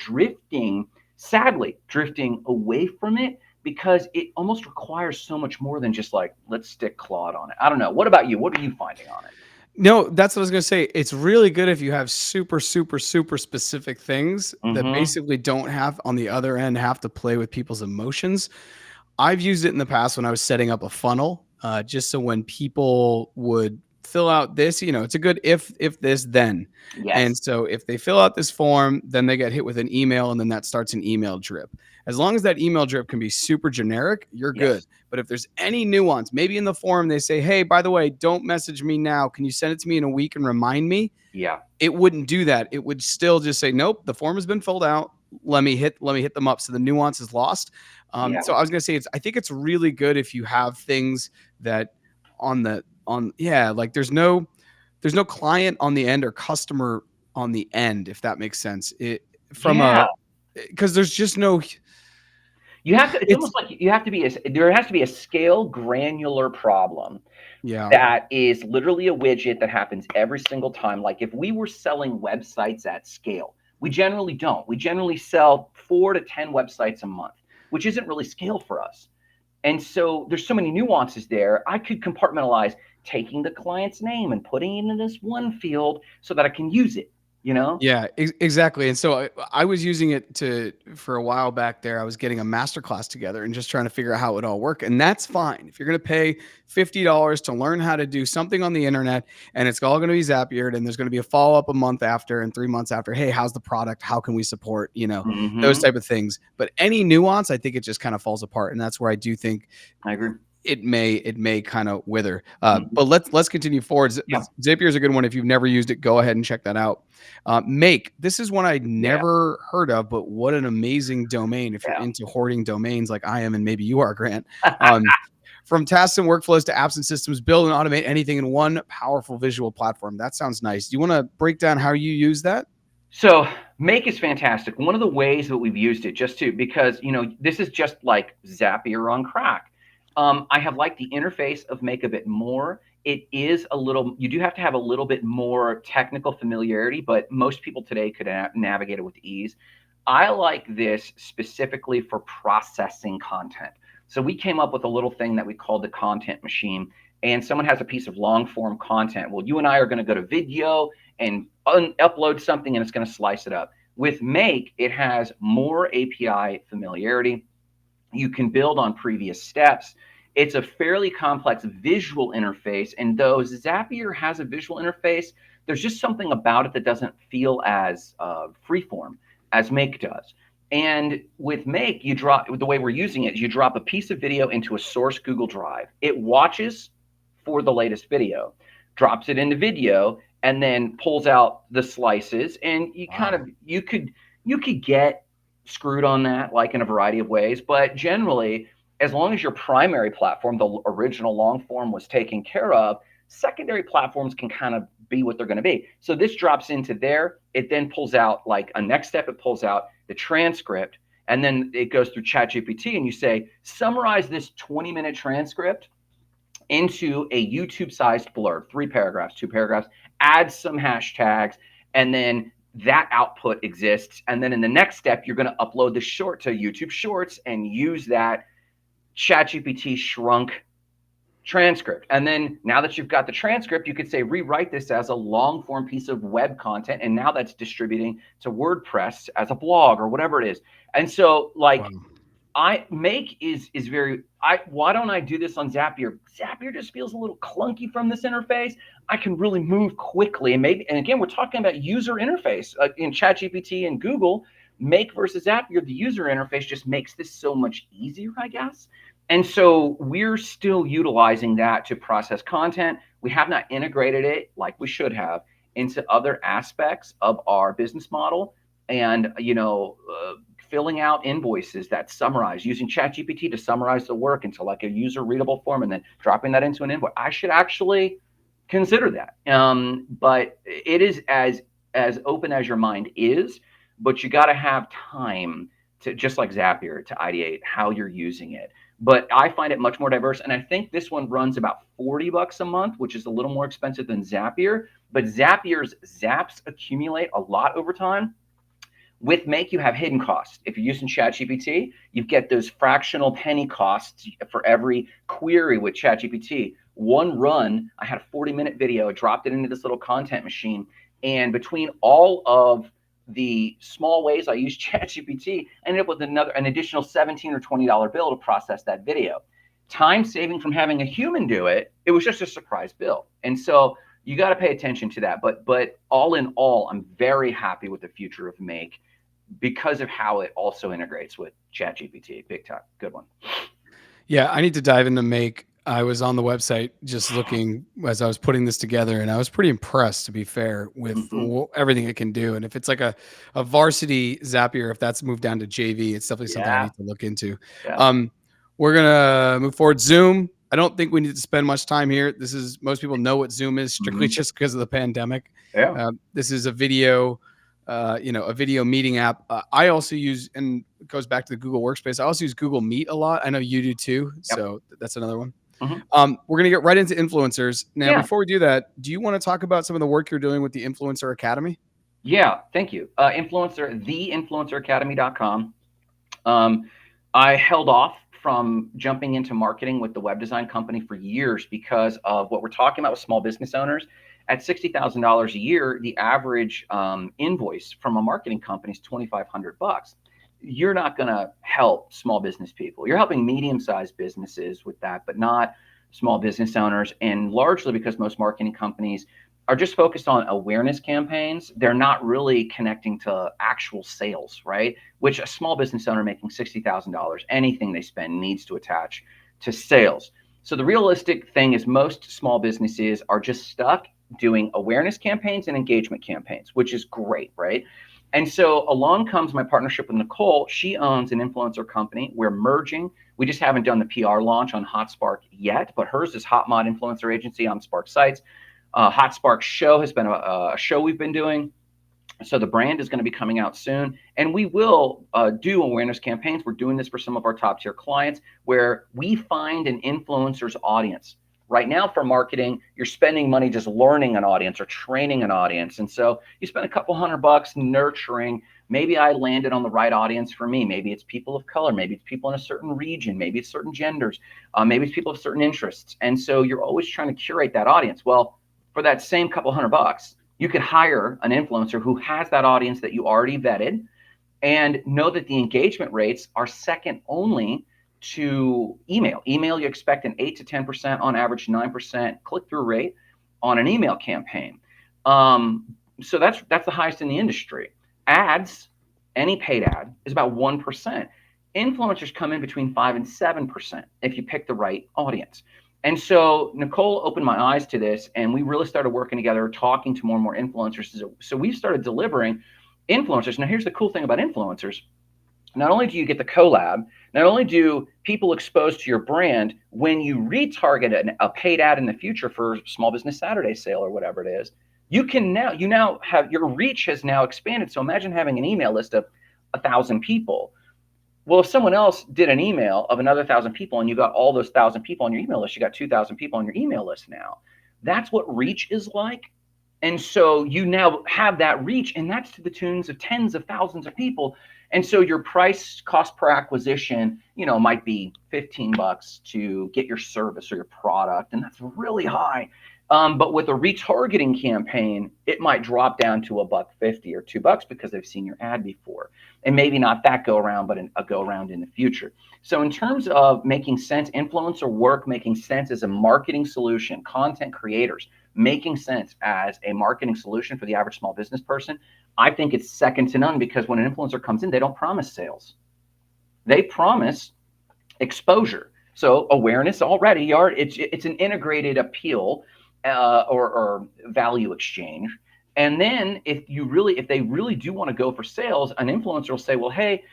sadly drifting away from it because it almost requires so much more than just like, let's stick Claude on it. I don't know. What about you? What are you finding on it? No, that's what I was gonna say. It's really good if you have super, super, super specific things that basically don't have on the other end have to play with people's emotions. I've used it in the past when I was setting up a funnel, just so when people would fill out this, it's a good if this then. And Yes. so if they fill out this form, then they get hit with an email, and then that starts an email drip. As long as that email drip can be super generic, you're good. Yes. But if there's any nuance, maybe in the form they say, hey, by the way, don't message me now. Can you send it to me in a week and remind me? Yeah. It wouldn't do that. It would still just say, nope, the form has been filled out. Let me hit them up. So the nuance is lost. Yeah. So I was gonna say I think it's really good if you have things that like there's no client on the end or customer on the end, if that makes sense. It from Yeah. a because there's just no You have to, it's it's almost like there has to be a scale granular problem yeah. that is literally a widget that happens every single time. Like if we were selling websites at scale, we generally don't. We generally sell 4 to 10 websites a month, which isn't really scale for us. And so there's so many nuances there. I could compartmentalize taking the client's name and putting it in this one field so that I can use it, you know? Yeah, exactly. And so I was using it for a while back there. I was getting a masterclass together and just trying to figure out how it all work. And that's fine. If you're going to pay $50 to learn how to do something on the internet and it's all going to be Zapiered and there's going to be a follow up a month after and 3 months after, hey, how's the product? How can we support, those Mm-hmm. type of things. But any nuance, I think it just kind of falls apart. And that's where I do think I agree. it may kind of wither. Mhm. But let's continue forward. Yeah. Zapier is a good one. If you've never used it, go ahead and check that out. Make, this is one I'd Yeah. never heard of, but what an amazing domain if you're Yeah. into hoarding domains like I am, and maybe you are, Grant. From tasks and workflows to apps and systems, build and automate anything in one powerful visual platform. That sounds nice. Do you want to break down how you use that? So Make is fantastic. One of the ways that we've used it because, this is just like Zapier on crack. I have liked the interface of Make a bit more. It is you do have to have a little bit more technical familiarity, but most people today could navigate it with ease. I like this specifically for processing content. So we came up with a little thing that we called the content machine. And someone has a piece of long form content. Well, you and I are going to go to Vidyo and upload something, and it's going to slice it up. With Make, it has more API familiarity. You can build on previous steps. It's a fairly complex visual interface, and though Zapier has a visual interface, there's just something about it that doesn't feel as freeform as Make does. And with Make, the way we're using it, you drop a piece of video into a source Google Drive. It watches for the latest video, drops it into Vidyo, and then pulls out the slices. And you kind Wow. of you could get screwed on that, like in a variety of ways. But generally, as long as your primary platform, the original long form, was taken care of, secondary platforms can kind of be what they're going to be. So this drops into there. It then pulls out, like a next step, it pulls out the transcript, and then it goes through ChatGPT, and you say, summarize this 20-minute transcript into a YouTube sized blurb, 3 paragraphs, 2 paragraphs, add some hashtags, and then that output exists. And then in the next step, you're going to upload the short to YouTube Shorts and use that ChatGPT shrunk transcript. And then now that you've got the transcript, you could say, rewrite this as a long form piece of web content. And now that's distributing to WordPress as a blog or whatever it is. And so, Wow. like, I make is very, why don't I do this on Zapier? Zapier just feels a little clunky from this interface. I can really move quickly, and again, we're talking about user interface in ChatGPT and Google. Make versus Zapier, the user interface just makes this so much easier, I guess. And so we're still utilizing that to process content. We have not integrated it like we should have into other aspects of our business model. And filling out invoices that summarize, using ChatGPT to summarize the work into like a user readable form, and then dropping that into an invoice. I should actually consider that. But it is as open as your mind is, but you got to have time to, just like Zapier, to ideate how you're using it. But I find it much more diverse, and I think this one runs about $40 a month, which is a little more expensive than Zapier. But Zapier's zaps accumulate a lot over time. With Make, you have hidden costs. If you're using ChatGPT, you get those fractional penny costs for every query with ChatGPT. One run, I had a 40-minute video, dropped it into this little content machine, and between all of the small ways I use ChatGPT, I ended up with an additional $17 or $20 bill to process that video. Time saving from having a human do it, it was just a surprise bill. And so you got to pay attention to that. But all in all, I'm very happy with the future of Make because of how it also integrates with ChatGPT. Big time. Good one. Yeah, I need to dive into Make. I was on the website just looking as I was putting this together, and I was pretty impressed, to be fair, with Mm-hmm. everything it can do. And if it's like a varsity Zapier, if that's moved down to JV, it's definitely something I Yeah. need to look into. Yeah. Um, we're gonna move forward. Zoom. I don't think we need to spend much time here. Most people know what Zoom is strictly Mm-hmm. just because of the pandemic. Yeah. This is a video. A video meeting app. I also use, and it goes back to the Google Workspace. I also use Google Meet a lot. I know you do too. Yep. So that's another one. Mm-hmm. We're going to get right into influencers. Now, Yeah. before we do that, do you want to talk about some of the work you're doing with the Influencer Academy? Yeah. Thank you. Theinfluenceracademy.com. I held off from jumping into marketing with the web design company for years because of what we're talking about with small business owners. At $60,000 a year, the average invoice from a marketing company is $2,500. You're not going to help small business people. You're helping medium-sized businesses with that, but not small business owners. And largely because most marketing companies are just focused on awareness campaigns. They're not really connecting to actual sales, right? Which a small business owner making $60,000, anything they spend needs to attach to sales. So the realistic thing is most small businesses are just stuck doing awareness campaigns and engagement campaigns, which is great, right? And so along comes my partnership with Nicole. She owns an influencer company. We're merging. We just haven't done the PR launch on HotSpark yet, but hers is Hot Mod Influencer Agency on Spark Sites. HotSpark Show has been a show we've been doing. So the brand is going to be coming out soon, and we will do awareness campaigns. We're doing this for some of our top tier clients where we find an influencer's audience. Right now for marketing, you're spending money just learning an audience or training an audience. And so you spend a couple $100 nurturing. Maybe I landed on the right audience for me. Maybe it's people of color. Maybe it's people in a certain region. Maybe it's certain genders. Maybe it's people of certain interests. And so you're always trying to curate that audience. Well, for that same couple $100, you could hire an influencer who has that audience that you already vetted and know that the engagement rates are second only to email. Email, you expect an 8 to 10%, on average 9% click-through rate on an email campaign. So that's the highest in the industry. Ads, any paid ad, is about 1%. Influencers come in between 5 and 7% if you pick the right audience. And so Nicole opened my eyes to this, and we really started working together, talking to more and more influencers. So we started delivering influencers. Now, here's the cool thing about influencers. Not only do you get the collab, not only do people exposed to your brand, when you retarget a paid ad in the future for Small Business Saturday sale or whatever it is, you now have your reach has now expanded. So imagine having an email list of 1,000 people. Well, if someone else did an email of another 1,000 people and you got all those 1,000 people on your email list, you got 2,000 people on your email list now. That's what reach is like. And so you now have that reach, and that's to the tunes of tens of thousands of people. And so your price cost per acquisition, might be $15 to get your service or your product, and that's really high. But with a retargeting campaign, it might drop down to $1.50 or $2 because they've seen your ad before, and maybe not that go around, but a go around in the future. So in terms of making sense, influencer work making sense as a marketing solution, content creators making sense as a marketing solution for the average small business person, I think it's second to none, because when an influencer comes in, they don't promise sales. They promise exposure. So awareness already, it's an integrated appeal or value exchange. And then if they really do want to go for sales, an influencer will say, well, hey,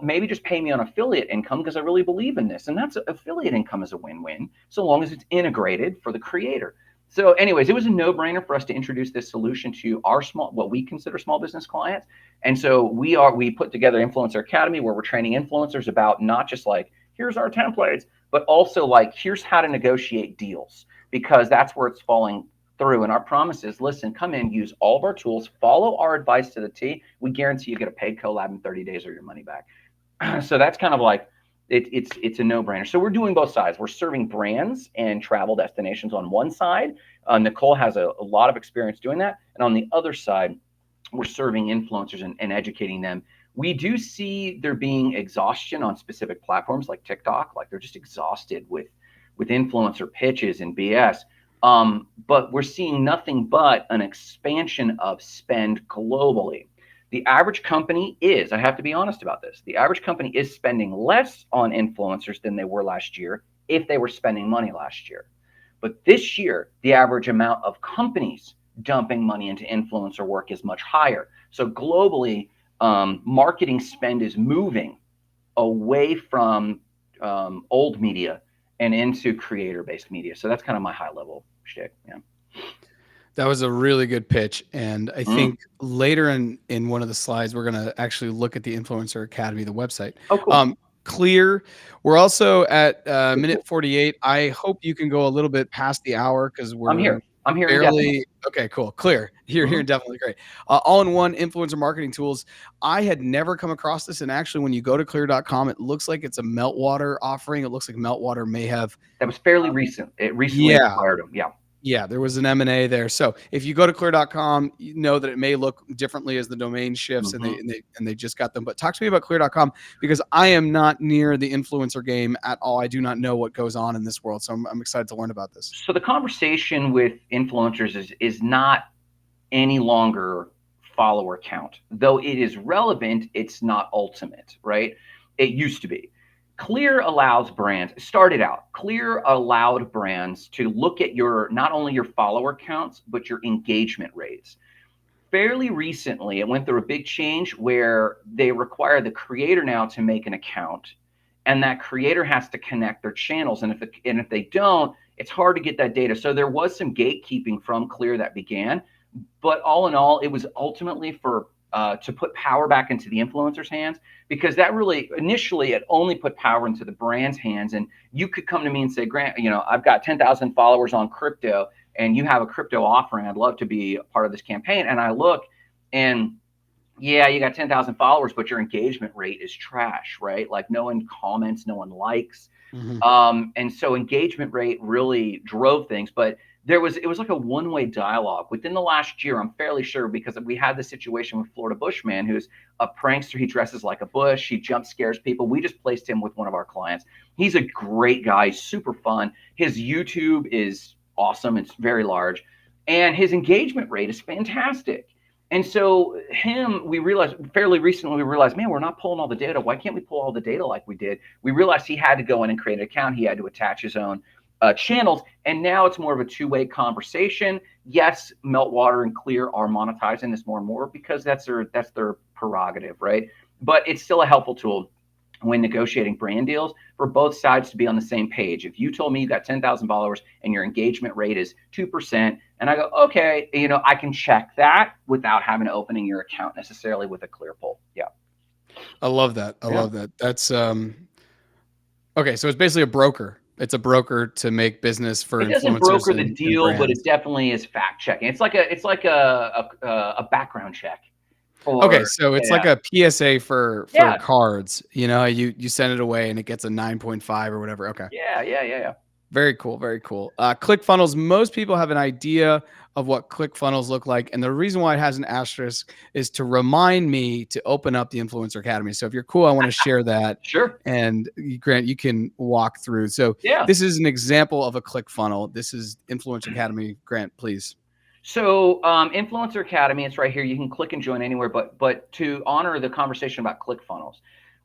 maybe just pay me on affiliate income because I really believe in this. And that's affiliate income is a win-win, so long as it's integrated for the creator. So anyways, it was a no-brainer for us to introduce this solution to our what we consider small business clients. And so we put together Influencer Academy, where we're training influencers about not just like, here's our templates, but also like, here's how to negotiate deals, because that's where it's falling through. And our promise is, listen, come in, use all of our tools, follow our advice to the T. We guarantee you get a paid collab in 30 days or your money back. So that's kind of like, it's a no-brainer. So we're doing both sides. We're serving brands and travel destinations on one side. Nicole has a lot of experience doing that. And on the other side, we're serving influencers and educating them. We do see there being exhaustion on specific platforms like TikTok. Like, they're just exhausted with influencer pitches and BS. But we're seeing nothing but an expansion of spend globally. The average company is, I have to be honest about this, the average company is spending less on influencers than they were last year if they were spending money last year. But this year, the average amount of companies dumping money into influencer work is much higher. So globally, marketing spend is moving away from old media and into creator-based media. So that's kind of my high-level shtick. Yeah. That was a really good pitch. And I think later in one of the slides, we're going to actually look at the Influencer Academy, the website. Oh, cool. Klear. We're also at minute 48. I hope you can go a little bit past the hour, because I'm here. barely. Okay, cool. Klear. Here, definitely great. All-in-one influencer marketing tools. I had never come across this. And actually, when you go to Klear.com, it looks like it's a Meltwater offering. It looks like Meltwater may have. That was fairly recent. It recently acquired them. Yeah. Yeah, there was an M&A there. So if you go to Klear.com, you know that it may look differently as the domain shifts, and they just got them. But talk to me about Klear.com, because I am not near the influencer game at all. I do not know what goes on in this world. So I'm excited to learn about this. So the conversation with influencers is not any longer follower count. Though it is relevant, it's not ultimate, right? It used to be. Klear allowed brands to look at not only your follower counts, but your engagement rates. Fairly recently, it went through a big change where they require the creator now to make an account, and that creator has to connect their channels. And if they don't, it's hard to get that data. So there was some gatekeeping from Klear that began, but all in all, it was ultimately for to put power back into the influencers' hands, because that really initially it only put power into the brand's hands. And you could come to me and say, Grant, I've got 10,000 followers on crypto, and you have a crypto offering. I'd love to be a part of this campaign. And I look, and yeah, you got 10,000 followers, but your engagement rate is trash, right? Like, no one comments, no one likes. And so engagement rate really drove things, but it was like a one-way dialogue within the last year. I'm fairly sure, because we had the situation with Florida Bushman, who's a prankster. He dresses like a bush. He jump scares people. We just placed him with one of our clients. He's a great guy, super fun. His YouTube is awesome. It's very large, and his engagement rate is fantastic. And so we realized fairly recently, man, we're not pulling all the data. Why can't we pull all the data like we did? We realized he had to go in and create an account. He had to attach his own channels, and now it's more of a two-way conversation. Yes, Meltwater and Klear are monetizing this more and more because that's their prerogative, right? But it's still a helpful tool when negotiating brand deals for both sides to be on the same page. If you told me you got 10,000 followers and your engagement rate is 2%, and I go, okay, I can check that without having to opening your account necessarily with a Clear poll. Yeah. I love that. I Yeah. love that. That's okay. So it's basically a broker. It's a broker to make business for It doesn't influencers broker the and deal, but it brands. definitely is fact checking. It's like a background check Okay, for, so it's like yeah. a PSA for Yeah. cards. You send it away and it gets a 9.5 or whatever. Okay. Yeah. Yeah. Yeah. Yeah. Very cool. Very cool. ClickFunnels. Most people have an idea of what ClickFunnels look like, and the reason why it has an asterisk is to remind me to open up the Influencer Academy. So if you're cool, I want to share that, Sure. and Grant, you can walk through. So Yeah. this is an example of a ClickFunnel. This is Influencer Academy. Grant, please. So Influencer Academy, it's right here. You can click and join anywhere, but to honor the conversation about ClickFunnels,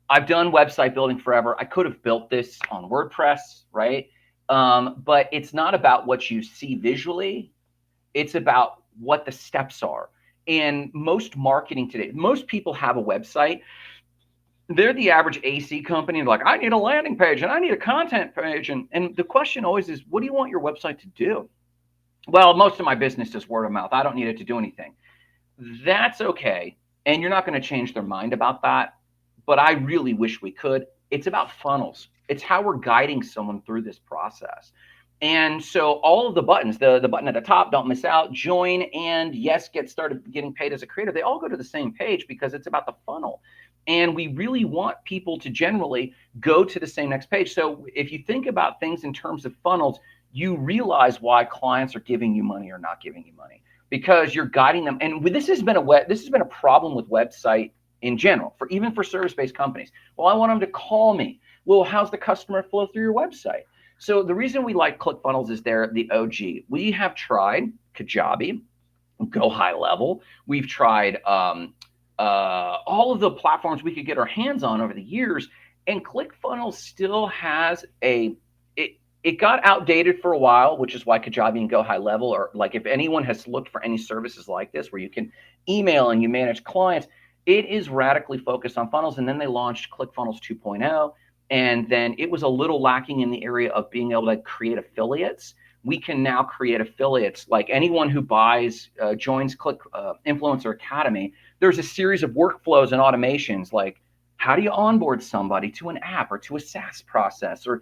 I've done website building forever. I could have built this on WordPress, right? But it's not about what you see visually. It's about what the steps are. And most marketing today, most people have a website. They're the average AC company. They're like, I need a landing page and I need a content page. And the question always is, what do you want your website to do? Well, most of my business is word of mouth. I don't need it to do anything. That's okay. And you're not going to change their mind about that. But I really wish we could. It's about funnels. It's how we're guiding someone through this process. And so all of the buttons, the button at the top, don't miss out, join, and yes, get started getting paid as a creator, they all go to the same page because it's about the funnel. And we really want people to generally go to the same next page. So if you think about things in terms of funnels, you realize why clients are giving you money or not giving you money because you're guiding them. And this has been a problem with website in general, for service-based companies. Well, I want them to call me. Well, how's the customer flow through your website? So the reason we like ClickFunnels is they're the OG. We have tried Kajabi, Go High Level. We've tried all of the platforms we could get our hands on over the years, and ClickFunnels still has it got outdated for a while, which is why Kajabi and Go High Level are like, if anyone has looked for any services like this where you can email and you manage clients, it is radically focused on funnels. And then they launched ClickFunnels 2.0, and then it was a little lacking in the area of being able to create affiliates. We can now create affiliates. Like anyone who joins Influencer Academy, there's a series of workflows and automations like how do you onboard somebody to an app or to a SaaS process, or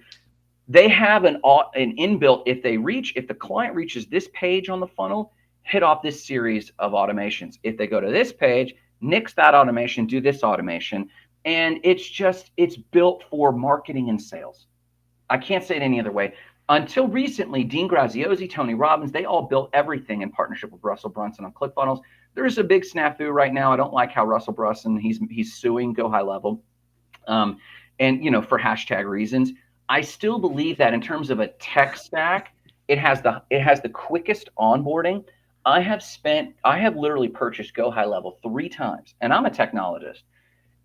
they have an inbuilt, if the client reaches this page on the funnel, hit off this series of automations. If they go to this page, nix that automation, do this automation. And it's built for marketing and sales. I can't say it any other way. Until recently, Dean Graziosi, Tony Robbins, they all built everything in partnership with Russell Brunson on ClickFunnels. There's a big snafu right now. I don't like how Russell Brunson, he's suing Go High Level, and for hashtag reasons. I still believe that in terms of a tech stack, it has the quickest onboarding. I have literally purchased Go High Level 3 times, and I'm a technologist.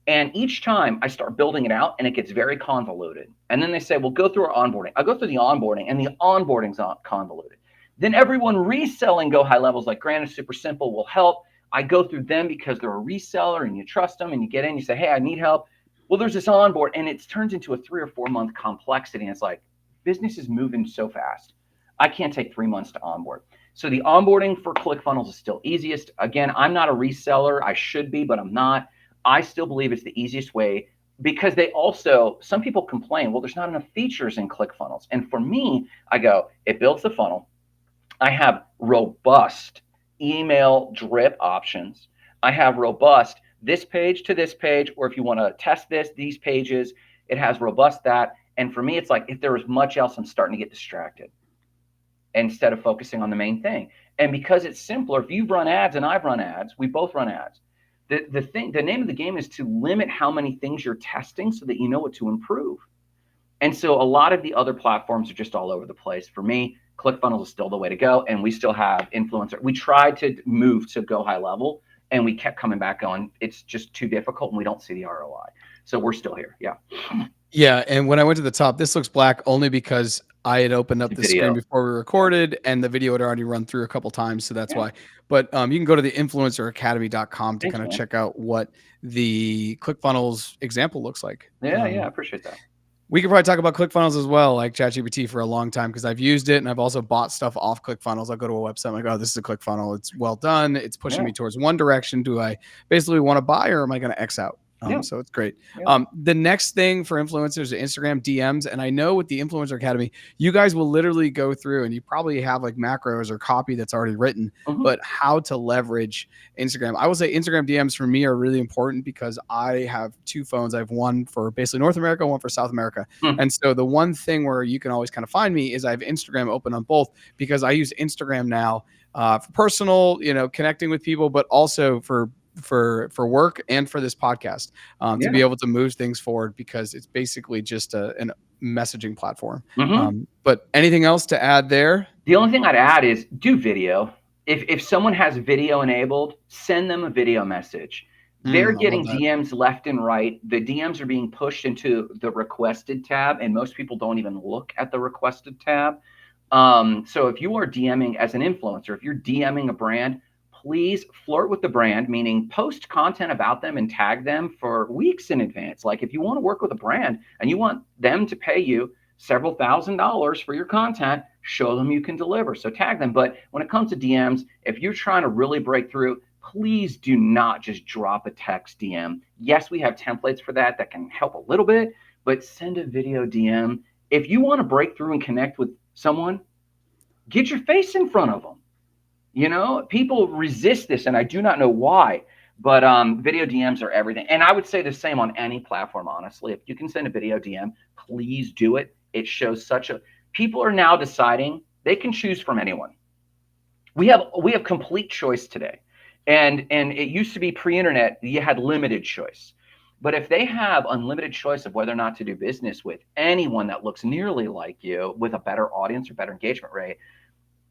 And each time I start building it out and it gets very convoluted. And then they say, well, go through our onboarding. I go through the onboarding and the onboarding's not convoluted. Then everyone reselling Go High Levels like Grant is super simple will help. I go through them because they're a reseller and you trust them and you get in, you say, hey, I need help. Well, there's this onboard and it turns into a 3 or 4 month complexity. And it's like, business is moving so fast. I can't take 3 months to onboard. So the onboarding for ClickFunnels is still easiest. Again, I'm not a reseller. I should be, but I'm not. I still believe it's the easiest way because some people complain, well, there's not enough features in ClickFunnels. And for me, I go, it builds the funnel. I have robust email drip options. I have robust this page to this page, or if you want to test these pages, it has robust that. And for me, it's like, if there is much else, I'm starting to get distracted instead of focusing on the main thing. And because it's simpler, if you've run ads and I've run ads, we both run ads. The name of the game is to limit how many things you're testing so that you know what to improve. And so a lot of the other platforms are just all over the place. For me, ClickFunnels is still the way to go. And we still have influencer. We tried to move to Go High Level and we kept coming back going. It's just too difficult and we don't see the ROI. So we're still here. Yeah. Yeah. And when I went to the top, this looks black only because I had opened up It's the screen video. before we recorded, and the video had already run through a couple times, so that's why. But you can go to the influenceracademy.com to Thanks, kind of man. check out what the ClickFunnels example looks like. Yeah, I appreciate that. We could probably talk about ClickFunnels as well, like ChatGPT, for a long time because I've used it and I've also bought stuff off ClickFunnels. I'll go to a website, I'm like, oh, this is a ClickFunnel. It's well done. It's pushing Yeah. me towards one direction. Do I basically want to buy or am I going to X out? Yeah. So it's great. Yeah. The next thing for influencers is Instagram DMs. And I know with the Influencer Academy, you guys will literally go through and you probably have like macros or copy that's already written, but how to leverage Instagram. I will say Instagram DMs for me are really important because I have two phones. I have one for basically North America, one for South America. And so the one thing where you can always kind of find me is I have Instagram open on both because I use Instagram now for personal, connecting with people, but also for work and for this podcast to be able to move things forward because it's basically just a messaging platform. But anything else to add there? The only thing I'd add is do video. If someone has video enabled, send them a video message. They're getting DMs left and right. The DMs are being pushed into the requested tab, and most people don't even look at the requested tab. So if you are DMing as an influencer, if you're DMing a brand, please flirt with the brand, meaning post content about them and tag them for weeks in advance. Like if you want to work with a brand and you want them to pay you several $1,000s for your content, show them you can deliver. So tag them. But when it comes to DMs, if you're trying to really break through, please do not just drop a text DM. Yes, we have templates for that can help a little bit, but send a video DM. If you want to break through and connect with someone, get your face in front of them. People resist this, and I do not know why, but video DMs are everything. And I would say the same on any platform, honestly. If you can send a video DM, please do it. It shows people are now deciding they can choose from anyone. We have complete choice today. And it used to be pre-internet, you had limited choice. But if they have unlimited choice of whether or not to do business with anyone that looks nearly like you with a better audience or better engagement rate,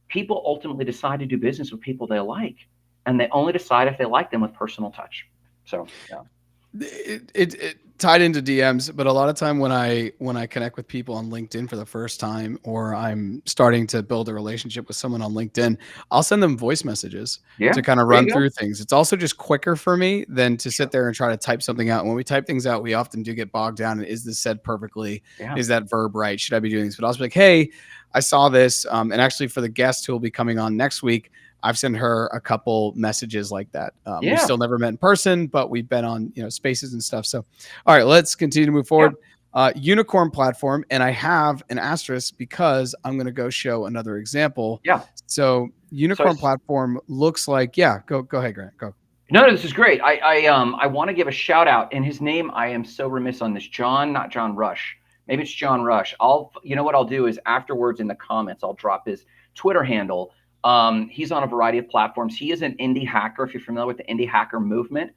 people ultimately decide to do business with people they like, and they only decide if they like them with personal touch. So yeah. It tied into DMs, but a lot of time when I connect with people on LinkedIn for the first time, or I'm starting to build a relationship with someone on LinkedIn, I'll send them voice messages to kind of run through things. It's also just quicker for me than to sit there and try to type something out. And when we type things out, we often do get bogged down. And is this said perfectly? Is that verb right? Should I be doing this? But I'll be like, hey, I saw this. And actually for the guest who will be coming on next week, I've sent her a couple messages like that. We've still never met in person, but we've been on, spaces and stuff. So, all right, let's continue to move forward. Unicorn platform. And I have an asterisk because I'm going to go show another example. So unicorn platform looks like, go ahead, Grant, go. No, this is great. I want to give a shout out, and his name, I am so remiss on this. Not John Rush. Maybe it's John Rush. What I'll do is afterwards in the comments, I'll drop his Twitter handle. He's on a variety of platforms. He is an indie hacker. If you're familiar with the indie hacker movement,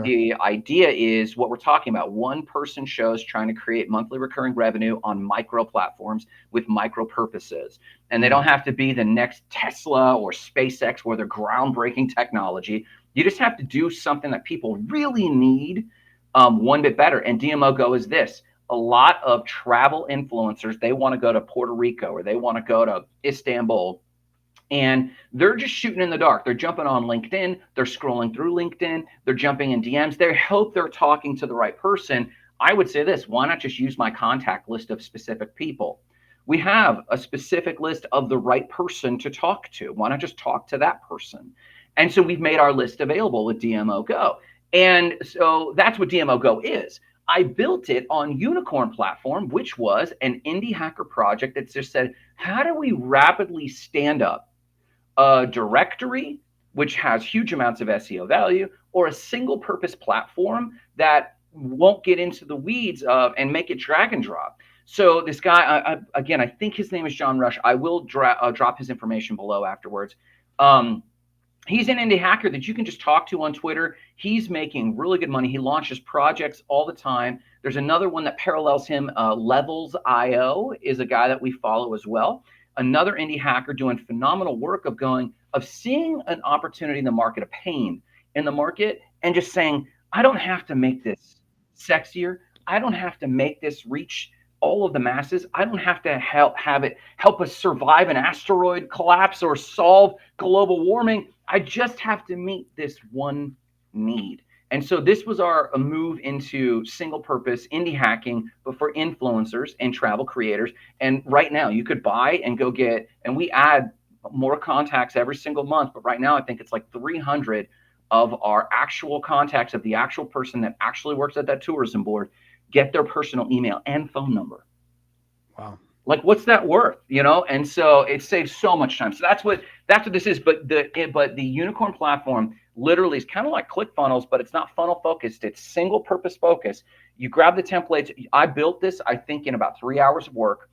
the idea is what we're talking about. One person shows trying to create monthly recurring revenue on micro platforms with micro purposes. And they don't have to be the next Tesla or SpaceX where they're groundbreaking technology. You just have to do something that people really need one bit better. And DMO Go is this. A lot of travel influencers, they want to go to Puerto Rico or they want to go to Istanbul. And they're just shooting in the dark. They're jumping on LinkedIn. They're scrolling through LinkedIn. They're jumping in DMs. They hope they're talking to the right person. I would say this, why not just use my contact list of specific people? We have a specific list of the right person to talk to. Why not just talk to that person? And so we've made our list available with DMO Go. And so that's what DMO Go is. I built it on Unicorn platform, which was an indie hacker project that just said, how do we rapidly stand up a directory which has huge amounts of SEO value, or a single purpose platform that won't get into the weeds of and make it drag and drop. So this guy, again, I think his name is John Rush. I will drop his information below afterwards. He's an indie hacker that you can just talk to on Twitter. He's making really good money. He launches projects all the time. There's another one that parallels him. Levels.io is a guy that we follow as well. Another indie hacker doing phenomenal work of seeing an opportunity in the market, a pain in the market, and just saying, I don't have to make this sexier. I don't have to make this reach all of the masses. I don't have to have it help us survive an asteroid collapse or solve global warming. I just have to meet this one need. And so this was our a move into single purpose indie hacking, but for influencers and travel creators. And right now you could buy and go get, and we add more contacts every single month. But right now I think it's like 300 of our actual contacts of the actual person that actually works at that tourism board, get their personal email and phone number. Wow. Like, what's that worth, you know? And so it saves so much time. So that's what this is. But the unicorn platform literally is kind of like ClickFunnels, but it's not funnel focused. It's single purpose focus. You grab the templates. I built this, I think, in about 3 hours of work,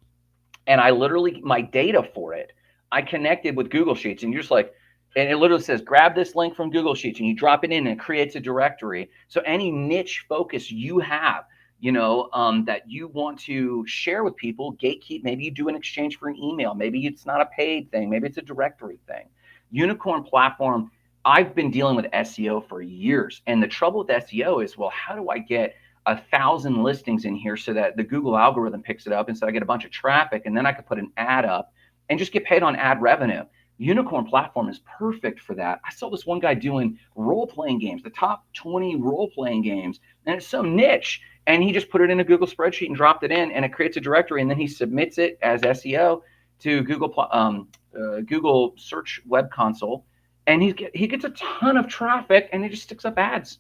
and I literally my data for it, I connected with Google Sheets, and you're just like, and it literally says, grab this link from Google Sheets, and you drop it in, and it creates a directory. So any niche focus you have, that you want to share with people, gatekeep. Maybe you do an exchange for an email. Maybe it's not a paid thing. Maybe it's a directory thing. Unicorn platform. I've been dealing with SEO for years, and the trouble with SEO is, well, how do I get 1,000 listings in here so that the Google algorithm picks it up, and so I get a bunch of traffic, and then I could put an ad up and just get paid on ad revenue. Unicorn platform is perfect for that. I saw this one guy doing role-playing games, the top 20 role-playing games, and it's so niche. And he just put it in a Google spreadsheet and dropped it in, and it creates a directory, and then he submits it as SEO to Google Search Web Console, and he gets a ton of traffic, and he just sticks up ads,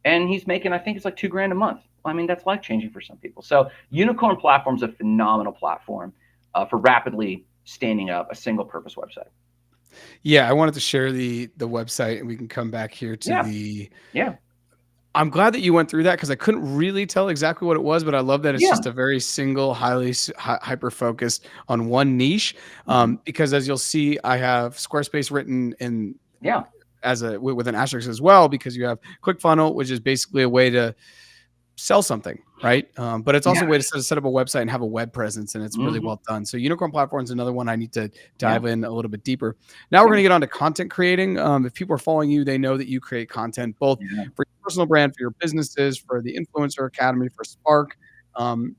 and he's making, I think it's like $2,000 a month. I mean, that's life changing for some people. So Unicorn platform is a phenomenal platform for rapidly standing up a single purpose website. Yeah, I wanted to share the website, and we can come back here to Yeah, the. yeah, I'm glad that you went through that because I couldn't really tell exactly what it was, but I love that it's yeah. just a very single, hyper focused on one niche. Mhm. Because as you'll see, I have Squarespace written in Yeah, as with an asterisk as well, because you have ClickFunnel, which is basically a way to sell something, right? But it's also a yeah. way to set up a website and have a web presence, and it's really Hmm. well done. So Unicorn Platform is another one I need to Yeah, dive in a little bit deeper. Now we're yeah, going to get on to content creating. If people are following you, they know that you create content both yeah. for your personal brand, for your businesses, for the Influencer Academy, for Spark. Um,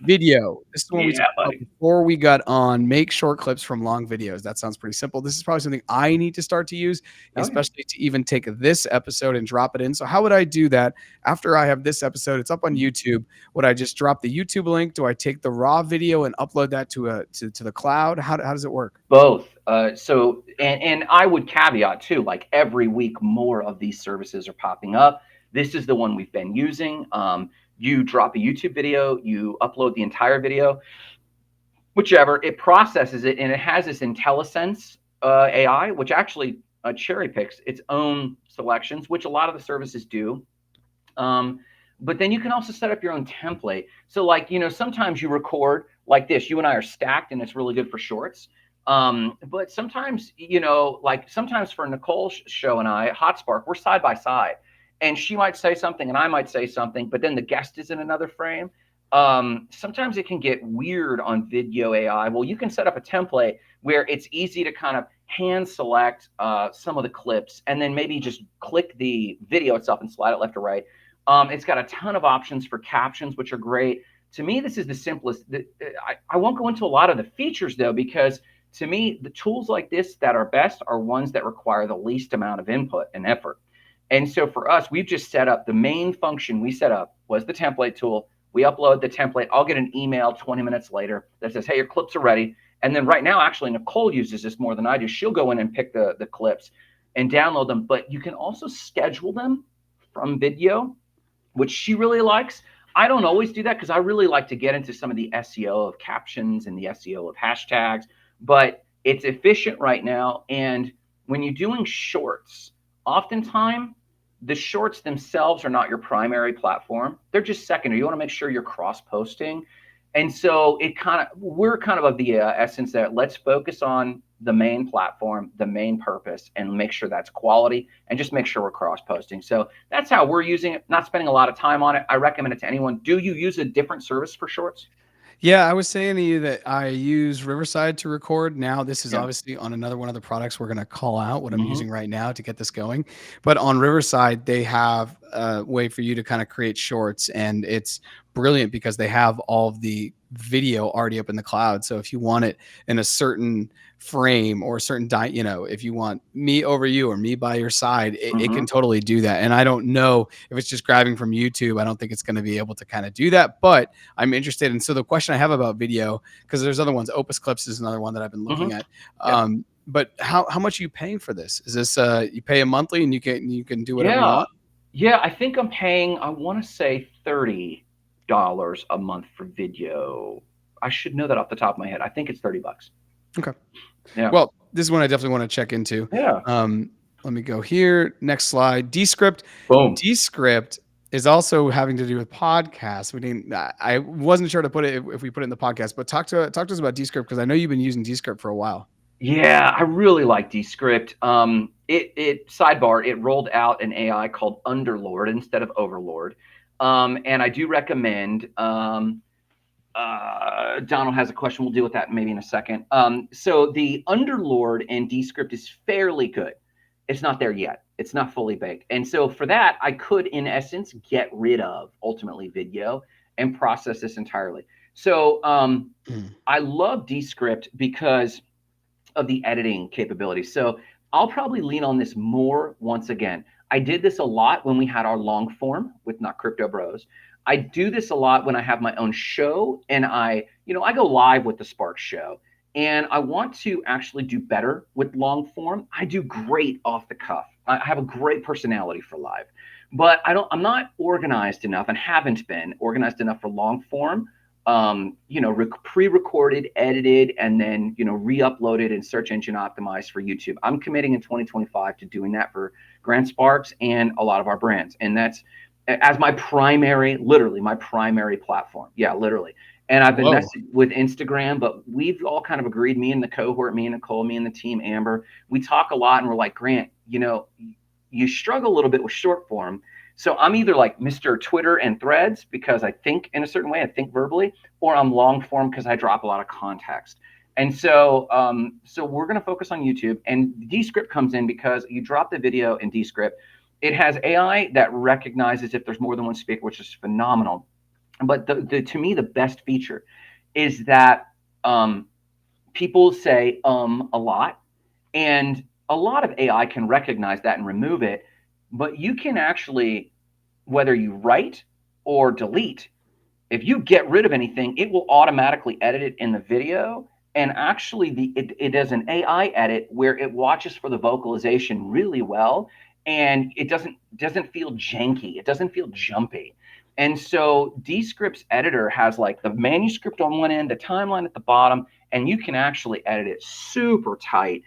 Video. This is one we Yeah, talked about buddy. before we got on. Make short clips from long videos. That sounds pretty simple. This is probably something I need to start to use, Oh yeah. especially to even take this episode and drop it in. So, how would I do that after I have this episode? It's up on Mhm. YouTube. Would I just drop the YouTube link? Do I take the raw video and upload that to the cloud? How does it work? Both. And I would caveat too, like every week more of these services are popping up. This is the one we've been using. You drop a YouTube video, you upload the entire video, whichever, it processes it, and it has this IntelliSense AI, which actually cherry picks its own selections, which a lot of the services do. Um, but then you can also set up your own template. So, like, sometimes you record like this. You and I are stacked, and it's really good for shorts. But sometimes, like sometimes for Nicole's show and I, Hotspark, we're side by side, and she might say something, and I might say something, but then the guest is in another frame. Sometimes it can get weird on Vidyo.AI. Well, you can set up a template where it's easy to kind of hand select some of the clips, and then maybe just click the video itself and slide it left or right. It's got a ton of options for captions, which are great. To me, this is the simplest. I won't go into a lot of the features, though, because to me, the tools like this that are best are ones that require the least amount of input and effort. And so for us, we've just set up the main function we set up was the template tool. We upload the template. I'll get an email 20 minutes later that says, hey, your clips are ready. And then right now, actually, Nicole uses this more than I do. She'll go in and pick the clips and download them. But you can also schedule them from Vidyo, which she really likes. I don't always do that because I really like to get into some of the SEO of captions and the SEO of hashtags, but it's efficient right now. And when you're doing shorts, oftentimes the shorts themselves are not your primary platform. They're just secondary. You want to make sure you're cross posting. And so we're kind of the essence that let's focus on the main platform, the main purpose, and make sure that's quality, and just make sure we're cross posting. So that's how we're using it, not spending a lot of time on it. I recommend it to anyone. Do you use a different service for shorts? Yeah, I was saying to you that I use Riverside to record. Now, this is Yeah. obviously on another one of the products we're going to call out what I'm Hmm. using right now to get this going. But on Riverside, they have way for you to kind of create shorts, and it's brilliant because they have all of the video already up in the cloud. So if you want it in a certain frame or a certain if you want me over you or me by your side, it can Mhm. totally do that. And I don't know if it's just grabbing from YouTube. I don't think it's going to be able to kind of do that, but I'm interested. And so the question I have about video, because there's other ones, Opus Clips is another one that I've been looking Mhm. at. Yeah. But how much are you paying for this? Is this you pay a monthly and you can do whatever you Yeah. want? Yeah, I think I'm paying, I wanna say $30 a month for video. I should know that off the top of my head. I think it's 30 bucks. Okay. Yeah. Well, this is one I definitely want to check into. Yeah. Let me go here. Next slide. Descript. Boom. Descript is also having to do with podcasts. We didn't. I wasn't sure to put it if we put it in the podcast, but talk to us about Descript because I know you've been using Descript for a while. Yeah, I really like Descript. It sidebar, it rolled out an AI called Underlord instead of Overlord. And I do recommend, Donald has a question. We'll deal with that maybe in a second. So the Underlord and Descript is fairly good. It's not there yet. It's not fully baked. And so for that, I could, in essence, get rid of ultimately video and process this entirely. So Mm. I love Descript because of the editing capability. So I'll probably lean on this more once again. I did this a lot when we had our long form with Not Crypto Bros. I do this a lot when I have my own show and I go live with the Spark show and I want to actually do better with long form. I do great off the cuff. I have a great personality for live, but I'm not organized enough and haven't been organized enough for long form, pre-recorded, edited, and then, re-uploaded and search engine optimized for YouTube. I'm committing in 2025 to doing that for Grant Sparks and a lot of our brands. And that's as my primary, literally my primary platform. Yeah, literally. And I've been Whoa. messing with Instagram, but we've all kind of agreed, me and the cohort, me and Nicole, me and the team, Amber, we talk a lot and we're like, Grant, you struggle a little bit with short form. So I'm either like Mr. Twitter and Threads because I think in a certain way, I think verbally, or I'm long form because I drop a lot of context. And so we're going to focus on YouTube. And Descript comes in because you drop the video in Descript. It has AI that recognizes if there's more than one speaker, which is phenomenal. But to me, the best feature is that people say a lot, and a lot of AI can recognize that and remove it. But you can actually, whether you write or delete, if you get rid of anything, it will automatically edit it in the video. And actually, it does an AI edit where it watches for the vocalization really well, and it doesn't feel janky. It doesn't feel jumpy. And so Descript's editor has like the manuscript on one end, the timeline at the bottom, and you can actually edit it super tight,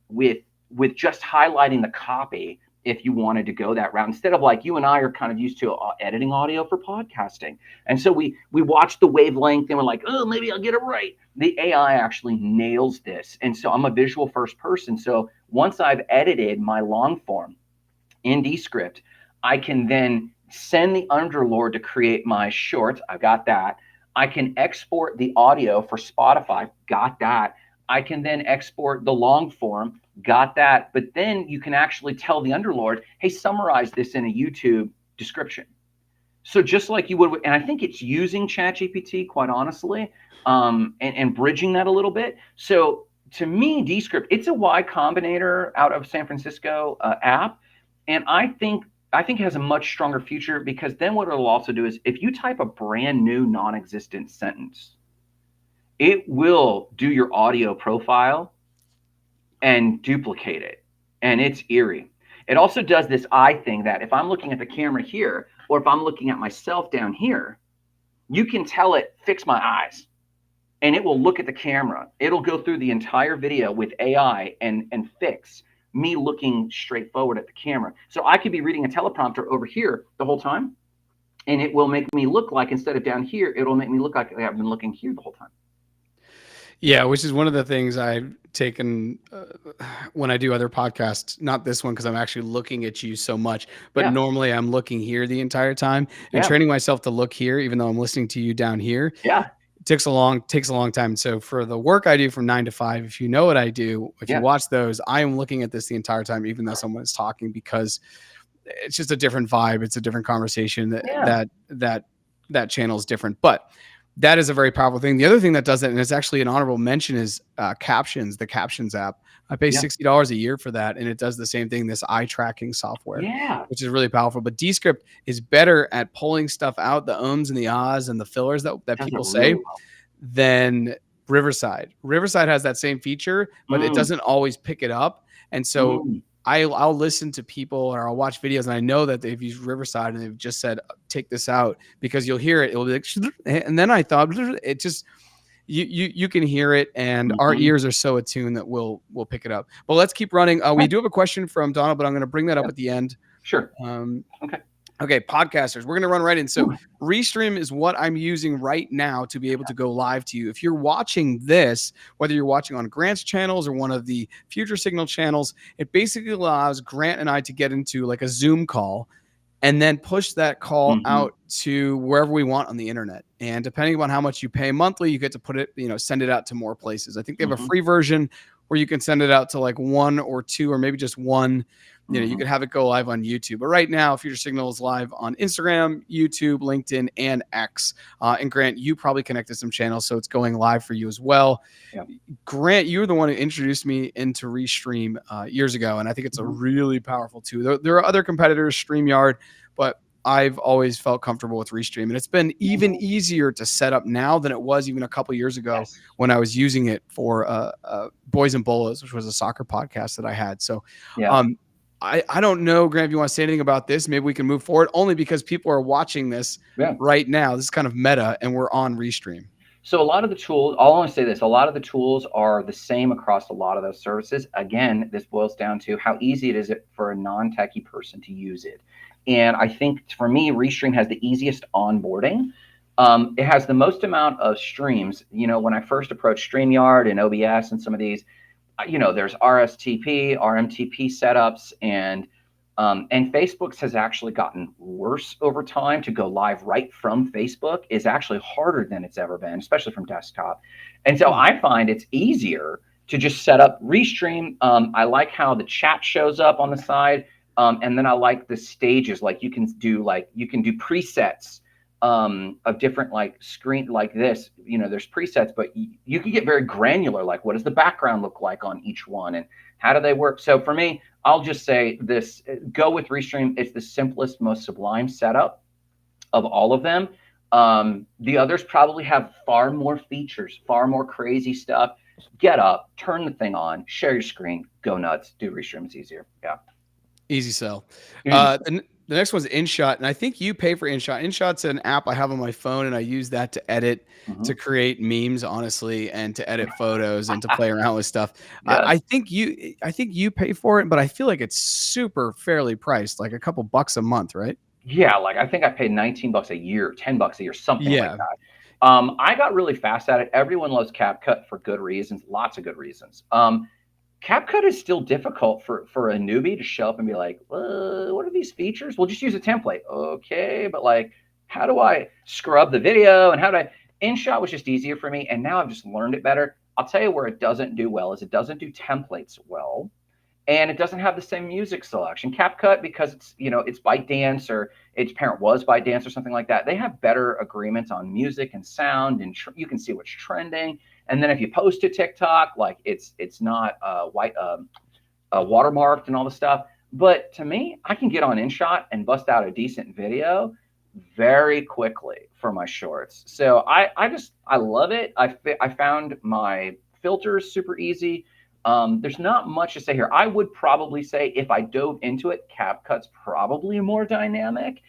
with just highlighting the copy if you wanted to go that route, instead of like you and I are kind of used to editing audio for podcasting. And so we watch the wavelength and we're like, oh, maybe I'll get it right. The AI actually nails this. And so I'm a visual first person. So once I've edited my long form in Descript, I can then send the Underlord to create my shorts. I got that. I can export the audio for Spotify. Got that. I can then export the long form. Got that. But then you can actually tell the Underlord, hey, summarize this in a YouTube description. So just like you would, and I think it's using ChatGPT, quite honestly, and bridging that a little bit. So to me, Descript, it's a Y Combinator out of San Francisco app, and I think it has a much stronger future because then what it'll also do is if you type a brand new non-existent sentence, it will do your audio profile and duplicate it, and it's eerie. It also does this eye thing that if I'm looking at the camera here or if I'm looking at myself down here, you can tell it fix my eyes, and it will look at the camera. It'll go through the entire video with AI and fix me looking straight forward at the camera. So I could be reading a teleprompter over here the whole time, and it will make me look like, instead of down here, it'll make me look like I've been looking here the whole time. Yeah, which is one of the things I've taken when I do other podcasts. Not this one because I'm actually looking at you so much, but Yeah, normally I'm looking here the entire time and yeah, training myself to look here, even though I'm listening to you down here. yeah, Takes a long time. So for the work I do from 9 to 5, if you know what I do, if you yeah. watch those, I am looking at this the entire time, even though someone is talking, because it's just a different vibe. It's a different conversation. Yeah. That channel is different, but that is a very powerful thing. The other thing that does it, and it's actually an honorable mention, is Captions, the Captions app. I pay Yeah. $60 a year for that, and it does the same thing. This eye tracking software, Yeah. which is really powerful. But Descript is better at pulling stuff out, the ums and the ahs and the fillers that Does it people really say, well. than Riverside. Riverside has that same feature, but it Mm, doesn't always pick it up. And so mm, I'll listen to people or I'll watch videos and I know that they've used Riverside and they've just said, take this out, because you'll hear it. It'll be like, and then I thought it just, you can hear it, and our mhm. ears are so attuned that we'll pick it up. But let's keep running. We Right. do have a question from Donald, but I'm going to bring that up Yeah. at the end. Sure. Um, Okay. Okay, podcasters, we're going to run right in. So, Ooh. Restream is what I'm using right now to be able to go live to you. If you're watching this, whether you're watching on Grant's channels or one of the Future Signal channels, it basically allows Grant and I to get into like a Zoom call and then push that call Mhm. out to wherever we want on the internet. And depending on how much you pay monthly, you get to put it, send it out to more places. I think they have a Mhm. free version where you can send it out to like one or two, or maybe just one. You Mhm. could have it go live on YouTube. But right now, Future Signal is live on Instagram, YouTube, LinkedIn, and X. And Grant, you probably connected some channels, so it's going live for you as well. Yeah. Grant, you were the one who introduced me into Restream years ago, and I think it's a Mhm. really powerful tool. There are other competitors, StreamYard, but I've always felt comfortable with Restream, and it's been even Mhm. easier to set up now than it was even a couple years ago Yes. when I was using it for Boys and Bolas, which was a soccer podcast that I had. So, Yeah. um, I don't know, Grant, if you want to say anything about this. Maybe we can move forward, only because people are watching this Yeah. right now. This is kind of meta, and we're on Restream. So a lot of the tools, I'll only say this, a lot of the tools are the same across a lot of those services. Again, this boils down to how easy it is for a non-techie person to use it. And I think for me, Restream has the easiest onboarding. It has the most amount of streams. When I first approached StreamYard and OBS and some of these, there's RSTP, RMTP setups, and Facebook's has actually gotten worse over time. To go live right from Facebook is actually harder than it's ever been, especially from desktop. And so Hmm. I find it's easier to just set up Restream. I like how the chat shows up on the side, and then I like the stages. Like you can do presets of different like screen like this. There's presets, but you can get very granular. Like what does the background look like on each one, and how do they work? So for me, I'll just say this: go with Restream. It's the simplest, most sublime setup of all of them. The others probably have far more features, far more crazy stuff. Get up, turn the thing on, share your screen, go nuts. Do Restream; it's easier. Yeah, Easy sell. easy stuff. The next one's InShot, and I think you pay for InShot. InShot's an app I have on my phone, and I use that to edit, to Mhm. create memes, honestly, and to edit photos and to play around with stuff. I, Yes. I think you pay for it, but I feel like it's super fairly priced, like a couple bucks a month, right? Yeah, like I think I paid $19 a year, $10 a year, something like Yeah. that. I got really fast at it. Everyone loves CapCut for good reasons, lots of good reasons. CapCut is still difficult for a newbie to show up and be like, what are these features? We'll just use a template. Okay, but like, how do I scrub the video and how do I? InShot was just easier for me, and now I've just learned it better. I'll tell you where it doesn't do well is it doesn't do templates well, and it doesn't have the same music selection. CapCut, because it's ByteDance, or its parent was ByteDance or something like that. They have better agreements on music and sound, and you can see what's trending. And then if you post to TikTok, like it's not watermarked and all the stuff. But to me, I can get on InShot and bust out a decent video very quickly for my shorts. So I love it. I found my filters super easy. There's not much to say here. I would probably say if I dove into it, CapCut's probably more dynamic.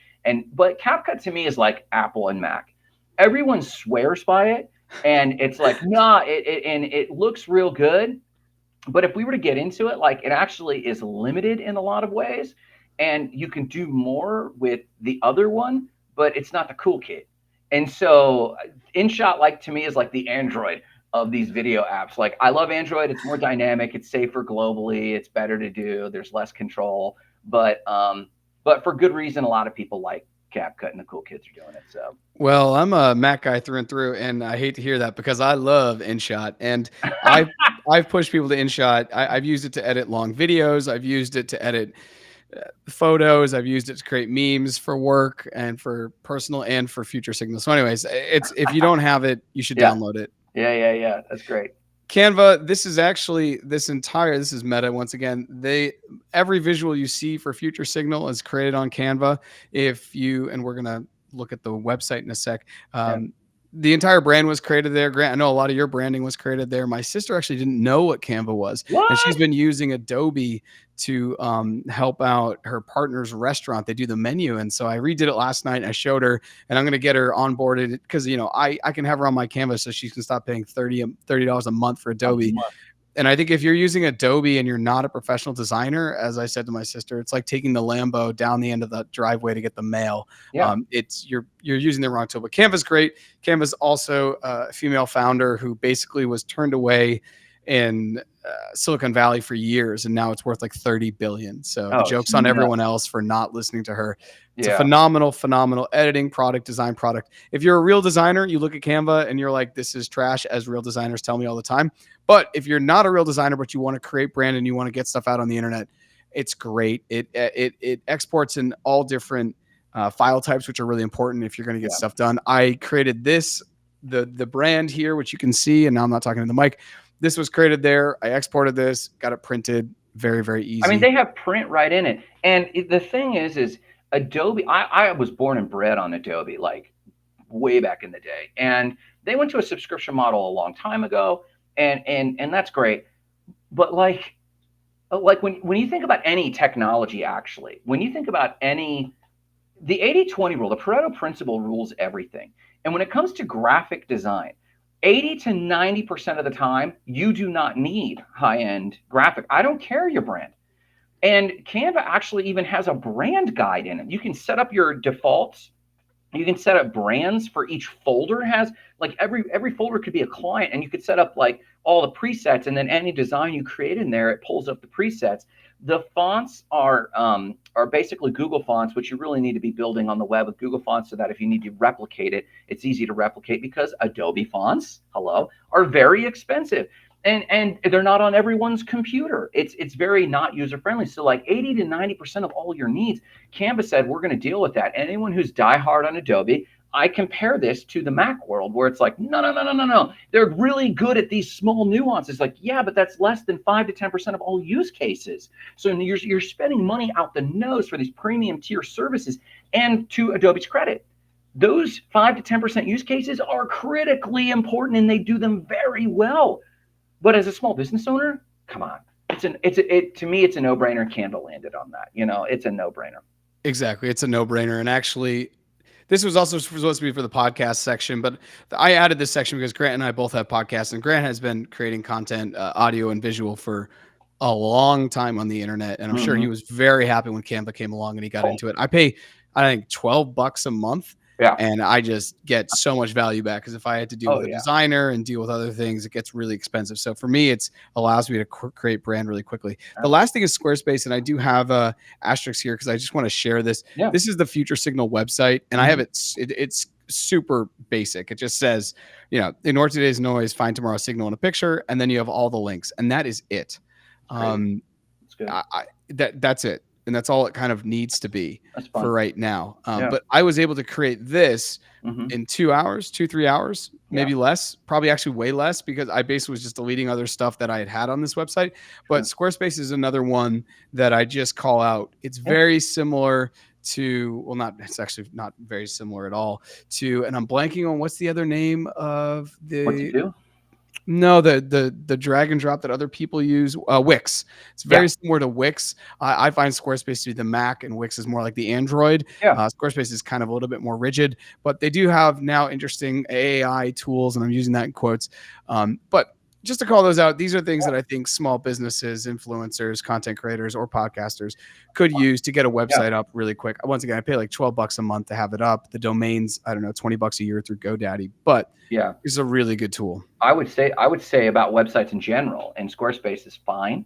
But CapCut to me is like Apple and Mac. Everyone swears by it, and it's like, nah, and it looks real good. But if we were to get into it, like it actually is limited in a lot of ways, and you can do more with the other one, but it's not the cool kid. And so InShot, like to me, is like the Android of these video apps. Like I love Android. It's more dynamic. It's safer globally. It's better to do. There's less control. But for good reason, a lot of people like CapCut, and the cool kids are doing it. So Well, I'm a Mac guy through and through, and I hate to hear that because I love InShot, and I've I've pushed people to InShot. I've used it to edit long videos. I've used it to edit photos. I've used it to create memes for work and for personal and for Future Signal. So, anyways, it's if you don't have it, you should Yeah. download it. Yeah. That's great. Canva, this is actually this is meta once again. Every visual you see for Future Signal is created on Canva. If you and we're gonna look at the website in a sec. Yeah. The entire brand was created there. Grant, I know a lot of your branding was created there. My sister actually didn't know what Canva was, and she's What? been using Adobe to help out her partner's restaurant. They do the menu, and so I redid it last night. I showed her, and I'm going to get her onboarded because I can have her on my Canva so she can stop paying $30 a month for A Adobe. month. And I think if you're using Adobe and you're not a professional designer, as I said to my sister, it's like taking the Lambo down the end of the driveway to get the mail. Yeah. It's you're using the wrong tool. But Canva's great. Canva's also a female founder who basically was turned away in Silicon Valley for years, and now it's worth like 30 billion. So the Oh, it's joke's on nuts. everyone else for not listening to her. It's a Yeah. phenomenal editing product, design product. If you're a real designer, you look at Canva and you're like, this is trash, as real designers tell me all the time. But if you're not a real designer, but you want to create brand and you want to get stuff out on the internet, it's great. It exports in all different file types, which are really important if you're going to get Yeah. stuff done. I created the brand here, which you can see, and now I'm not talking to the mic. This was created there. I exported this, got it printed. Very, very easy. I mean, they have print right in it. And the thing is Adobe, I was born and bred on Adobe, like way back in the day. And they went to a subscription model a long time ago. And that's great. But like when you think about any technology, actually, when you think about the 80-20 rule, the Pareto principle rules everything. And when it comes to graphic design, 80 to 90% of the time, you do not need high-end graphic. I don't care your brand. And Canva actually even has a brand guide in it. You can set up your defaults. You can set up brands for each folder. Has like every folder could be a client, and you could set up like all the presets, and then any design you create in there, it pulls up the presets. The fonts are basically Google fonts, which you really need to be building on the web with Google fonts so that if you need to replicate it, it's easy to replicate because Adobe fonts, are very expensive. And they're not on everyone's computer. It's very not user friendly. So like 80 to 90% of all your needs, Canva said, we're going to deal with that. Anyone who's diehard on Adobe, I compare this to the Mac world where it's like, no. They're really good at these small nuances. Like, yeah, but that's less than 5 to 10% of all use cases. So you're spending money out the nose for these premium tier services. And to Adobe's credit, those 5 to 10% use cases are critically important and they do them very well. But as a small business owner, come on. To me, it's a no-brainer. Canva landed on that. It's a no-brainer. Exactly. It's a no-brainer. And actually, this was also supposed to be for the podcast section, but I added this section because Grant and I both have podcasts, and Grant has been creating content, audio and visual, for a long time on the internet. And I'm sure he was very happy when Canva came along and he got into it. I pay, I think, $12 a month. Yeah. And I just get so much value back because if I had to deal with a designer and deal with other things, it gets really expensive. So for me, it's allows me to create brand really quickly. The last thing is Squarespace, and I do have a asterisk here because I just want to share this. Yeah. This is the Future Signal website, and I have it's super basic. It just says, ignore today's noise, find tomorrow's signal in a picture, and then you have all the links, and that is it. That's good. That's it. And that's all it kind of needs to be for right now. Yeah. But I was able to create this in 2 hours, 3 hours, maybe less, probably actually way less, because I basically was just deleting other stuff that I had on this website. But Squarespace is another one that I just call out. It's very similar to, it's actually not very similar at all to, and I'm blanking on what's the other name of the. What to do? No, the drag and drop that other people use, Wix. It's very similar to Wix. I find Squarespace to be the Mac, and Wix is more like the Android. Squarespace is kind of a little bit more rigid, but they do have now interesting AI tools, and I'm using that in quotes. But just to call those out, these are things that I think small businesses, influencers, content creators, or podcasters could use to get a website up really quick. Once again, I pay like $12 a month to have it up. The domains, I don't know, $20 a year through GoDaddy, but it's a really good tool. I would say about websites in general, and Squarespace is fine.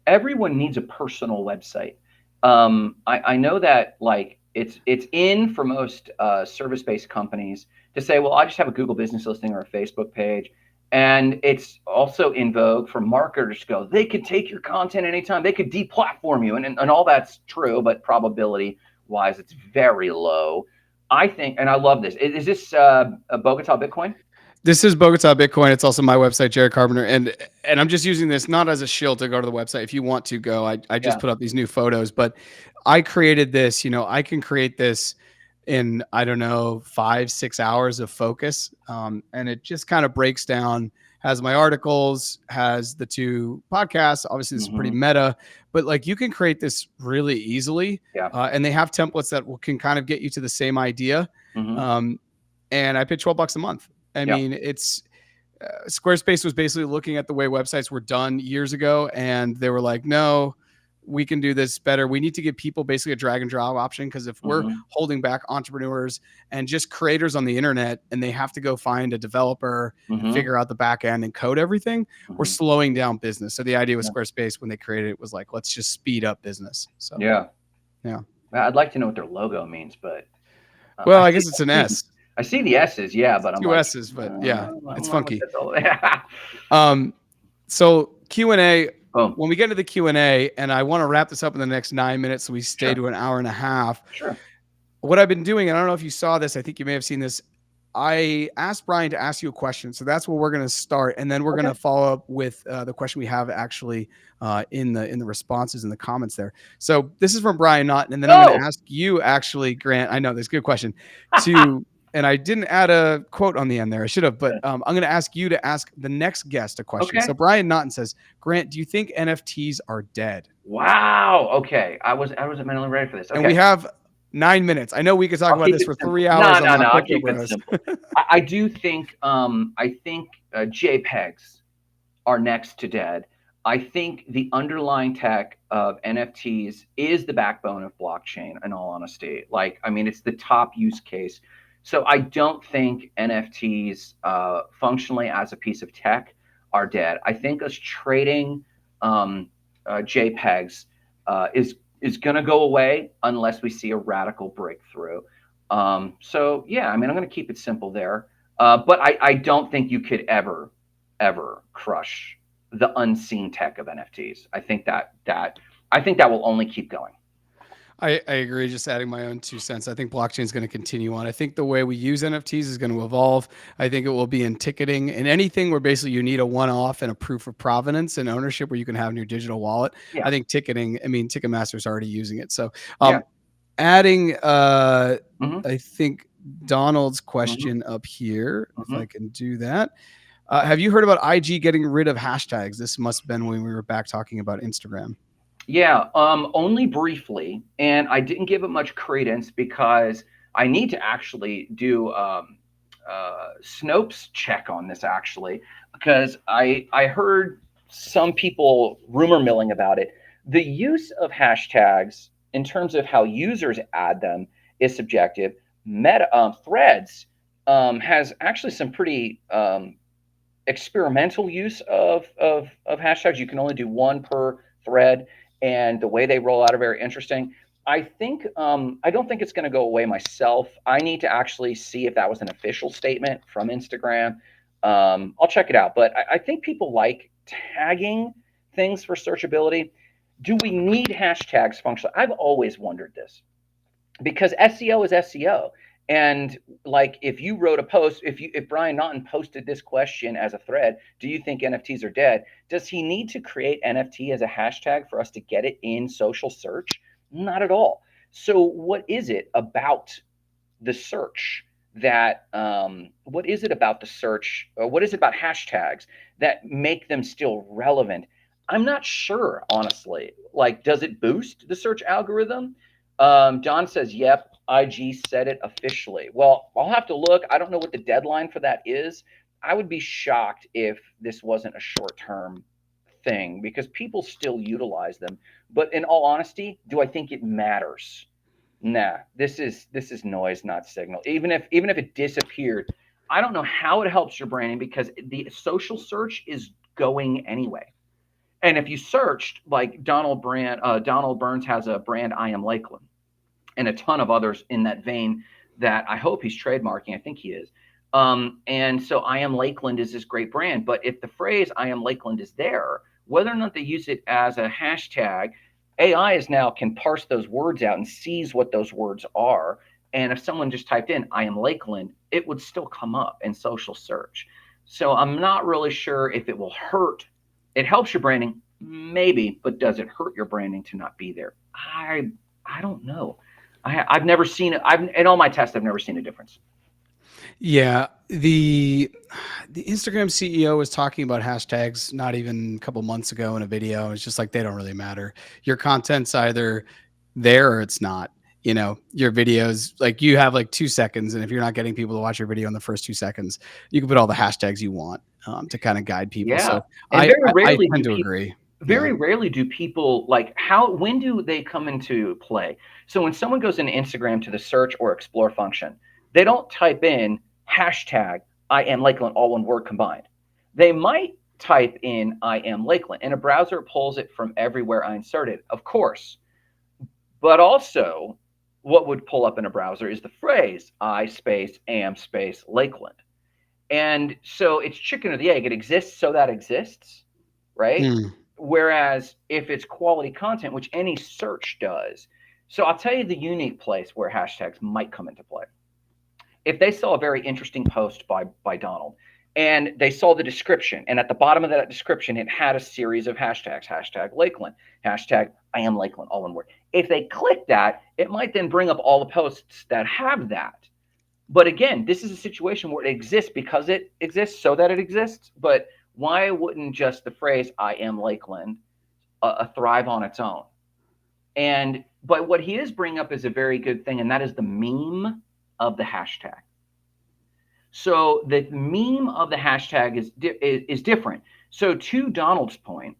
Everyone needs a personal website. I know that like it's in for most service-based companies to say, well, I just have a Google business listing or a Facebook page. And it's also in vogue for marketers to go, they could take your content anytime, they could deplatform you. And all that's true, but probability wise, it's very low. I think, and I love this. Is this a Bogota Bitcoin? This is Bogota Bitcoin. It's also my website, Jarrett Carpenter, and I'm just using this not as a shield to go to the website. If you want to go, I just Yeah. put up these new photos, but I created this. I can create this in, I don't know, 5-6 hours of focus, and it just kind of breaks down. Has my articles, has the two podcasts. Obviously, this is pretty Hmm. meta, but like you can create this really easily, Yeah. and they have templates that can kind of get you to the same idea. Hmm. Um, and I pay $12 a month. I Yeah. mean, it's Squarespace was basically looking at the way websites were done years ago, and they were like, no, we can do this better. We need to give people basically a drag and drop option, because if we're Hmm. holding back entrepreneurs and just creators on the internet and they have to go find a developer and Hmm. figure out the back end and code everything, we're Hmm. slowing down business. So the idea with Yeah. Squarespace when they created it was like, let's just speed up business. So Yeah. yeah. I'd like to know what their logo means, but Well, I I see, guess it's an S. I see the S's, yeah, It's but I'm two like, S's, but yeah, I it's don't know what funky. that's all. Um, so Q&A, Boom. when we get into the Q&A, and I want to wrap this up in the next 9 minutes so we stay Sure. to an hour and a half. Sure. What I've been doing, and I don't know if you saw this, I think you may have seen this. I asked Brian to ask you a question. So that's where we're going to start. And then we're going Okay. to follow up with the question we have actually in the responses in the comments there. So this is from Brian Naughton. And then I'm going to Oh. ask you actually, Grant, I know this is a good question to, and I didn't add a quote on the end there. I should have, but I'm going to ask you to ask the next guest a question. Okay. So Brian Naughton says, Grant, do you think NFTs are dead? Wow. Okay. I wasn't mentally ready for this. And we Okay. have 9 minutes. I know we could talk I'll about keep this it for simple. 3 hours on No. my I'll crypto keep it bros. simple. I do think JPEGs are next to dead. I think the underlying tech of NFTs is the backbone of blockchain, in all honesty. Like, I mean, it's the top use case. So I don't think NFTs functionally as a piece of tech are dead. I think us trading JPEGs is going to go away unless we see a radical breakthrough. So yeah, I mean, I'm going to keep it simple there. But I don't think you could ever crush the unseen tech of NFTs. I think that will only keep going. I agree. Just adding my own 2 cents. I think blockchain is going to continue on. I think the way we use NFTs is going to evolve. I think it will be in ticketing and anything where basically you need a one-off and a proof of provenance and ownership where you can have in your digital wallet. Yeah, I think ticketing, I mean, Ticketmaster's already using it. So yeah. adding, Hmm. I think Donald's Hmm. question up here, if Hmm. I can do that. Have you heard about IG getting rid of hashtags? This must have been when we were back talking about Instagram. Yeah, only briefly, and I didn't give it much credence because I need to actually do Snopes check on this actually, because I heard some people rumor milling about it. The use of hashtags in terms of how users add them is subjective. Meta Threads has actually some pretty experimental use of hashtags. You can only do one per thread, and the way they roll out are very interesting. I don't think it's going to go away myself. I need to actually see if that was an official statement from Instagram. I'll check it out, but I think people like tagging things for searchability. Do we need hashtags functionally? I've always wondered this because SEO is SEO. And like if you wrote a post, if Brian Naughton posted this question as a thread, do you think NFTs are dead? Does he need to create NFT as a hashtag for us to get it in social search? Not at all. So what is it about the search that what is it about the search or what is it about hashtags that make them still relevant? I'm not sure, honestly. Like, does it boost the search algorithm? Don says, yep, IG said it officially. Well, I'll have to look. I don't know what the deadline for that is. I would be shocked if this wasn't a short term thing because people still utilize them. But in all honesty, do I think it matters? Nah, this is noise, not signal. Even if it disappeared, I don't know how it helps your branding because the social search is going anyway. And if you searched like Donald Burns has a brand I am Lakeland and a ton of others in that vein that I hope he's trademarking. I think he is. And so I Am Lakeland is this great brand. But if the phrase I Am Lakeland is there, whether or not they use it as a hashtag, AI is now can parse those words out and sees what those words are. And if someone just typed in I Am Lakeland, it would still come up in social search. So I'm not really sure if it will hurt. It helps your branding, maybe, but does it hurt your branding to not be there? I don't know. I've never seen it. I've in all my tests, I've never seen a difference. Yeah, the Instagram CEO was talking about hashtags not even a couple months ago in a video. It's just like they don't really matter. Your content's either there or it's not. You know, your videos, like you have like 2 seconds, and if you're not getting people to watch your video in the first 2 seconds, you can put all the hashtags you want to kind of guide people. Yeah, So and I tend to agree. Yeah. very rarely do people like when do they come into play? So when someone goes into Instagram to the search or explore function, they don't type in hashtag I am Lakeland, all one word combined. They might type in I am Lakeland, and a browser pulls it from everywhere I inserted, of course. But also, what would pull up in a browser is the phrase I space am space Lakeland. And so it's chicken or the egg. It exists so that exists, right? Mm. Whereas if it's quality content, which any search does, so I'll tell you the unique place where hashtags might come into play. If they saw a very interesting post by Donald and they saw the description, and at the bottom of that description, it had a series of hashtags, hashtag Lakeland, hashtag I am Lakeland, all one word. If they click that, it might then bring up all the posts that have that. But again, this is a situation where it exists because it exists so that it exists. But why wouldn't just the phrase I am Lakeland thrive on its own? And but what he is bringing up is a very good thing, and that is the meme of the hashtag. So the meme of the hashtag is different. So to Donald's point,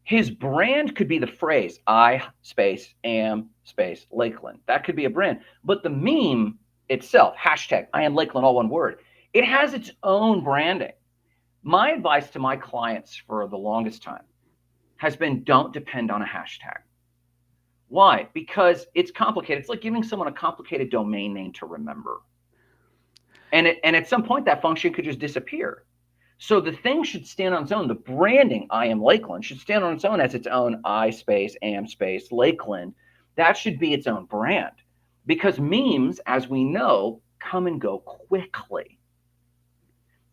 his brand could be the phrase I space am space Lakeland. That could be a brand. But the meme itself, hashtag I am Lakeland, all one word, it has its own branding. My advice to my clients for the longest time has been don't depend on a hashtag. Why? Because it's complicated. It's like giving someone a complicated domain name to remember. And at some point, that function could just disappear. So the thing should stand on its own. The branding, I am Lakeland, should stand on its own as its own I space am space Lakeland. That should be its own brand. Because memes, as we know, come and go quickly.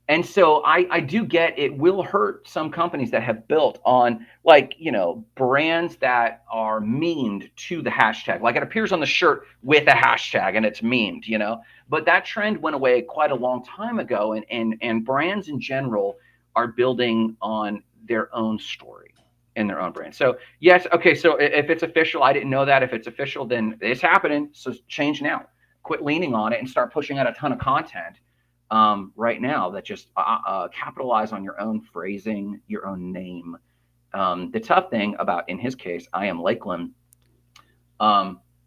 And so I do get it will hurt some companies that have built on brands that are memed to the hashtag. Like it appears on the shirt with a hashtag and it's memed. But that trend went away quite a long time ago. And brands in general are building on their own story in their own brand. So yes, okay. So if it's official, I didn't know that. If it's official, then it's happening. So change now. Quit leaning on it and start pushing out a ton of content. Right now that just capitalize on your own phrasing, your own name. The tough thing about, in his case, I am Lakeland,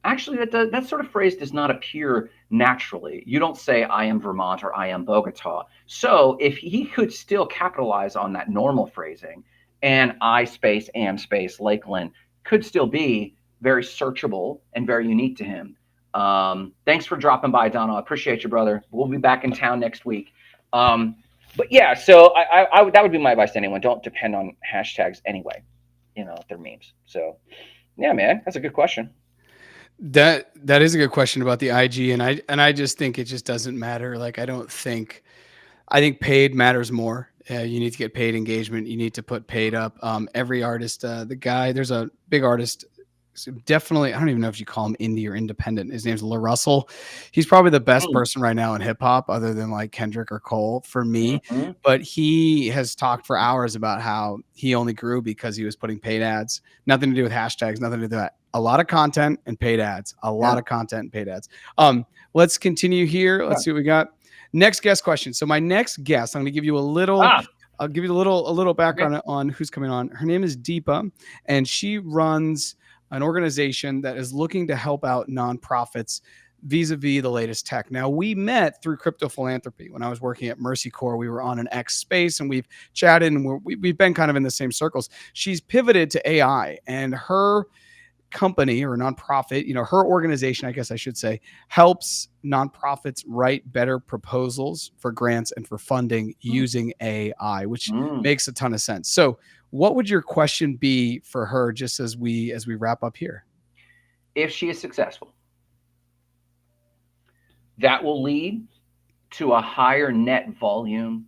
actually that sort of phrase does not appear naturally. You don't say I am Vermont or I am Bogota. So if he could still capitalize on that normal phrasing, and I space am space Lakeland could still be very searchable and very unique to him. Thanks for dropping by, Donald. I appreciate you, brother. We'll be back in town next week. But yeah, so I that would be my advice to anyone. Don't depend on hashtags anyway. They're memes. So yeah, man, that's a good question. That is a good question about the IG, and I just think it just doesn't matter. Like I think paid matters more. You need to get paid engagement. You need to put paid up. Every artist, there's a big artist. So definitely, I don't even know if you call him indie or independent. His name's La Russell. He's probably the best Mm, person right now in hip hop, other than like Kendrick or Cole for me. mm-hmm. But he has talked for hours about how he only grew because he was putting paid ads. Nothing to do with hashtags. Nothing to do with that. A lot of content and paid ads. A lot Yeah, of content and paid ads. Let's continue here. yeah. Let's see what we got. Next guest question. So my next guest, I'm going to give you a little. Ah, I'll give you a little okay. background on who's coming on. Her name is Deepa, and she runs an organization that is looking to help out nonprofits vis-a-vis the latest tech. Now, we met through crypto philanthropy when I was working at Mercy Corps. We were on an X space and we've chatted and we've been kind of in the same circles. She's pivoted to AI, and her company or nonprofit, her organization, I guess I should say, helps nonprofits write better proposals for grants and for funding using AI, which makes a ton of sense. So what would your question be for her, just as we wrap up here? If she is successful, that will lead to a higher net volume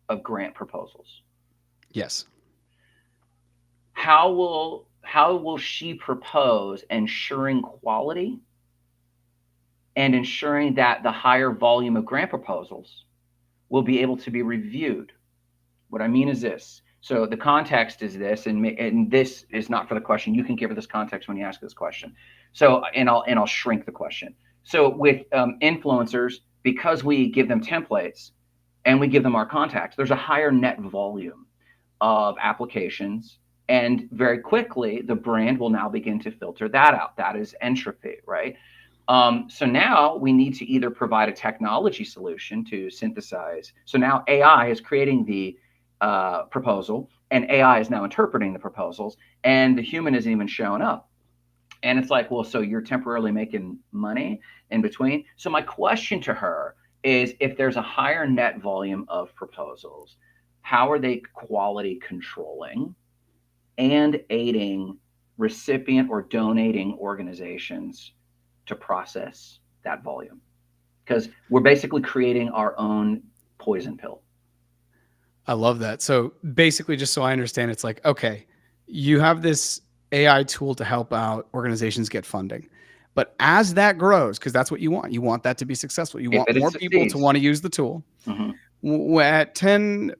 of grant proposals. Yes. How will she propose ensuring quality and ensuring that the higher volume of grant proposals will be able to be reviewed? What I mean is this. So the context is this, and this is not for the question. You can give her this context when you ask this question. So, and I'll shrink the question. So with influencers, because we give them templates and we give them our contacts, there's a higher net volume of applications, and very quickly the brand will now begin to filter that out. That is entropy, right? So now we need to either provide a technology solution to synthesize. So now AI is creating the proposal, and AI is now interpreting the proposals, and the human isn't even showing up. And it's like, well, so you're temporarily making money in between. So my question to her is, if there's a higher net volume of proposals, how are they quality controlling and aiding recipient or donating organizations to process that volume? Because we're basically creating our own poison pill. I love that. So basically, just so I understand, it's like, okay, you have this AI tool to help out organizations get funding. But as that grows, because that's what you want that to be successful. You If want it more people to succeeds. want to use the tool. At 10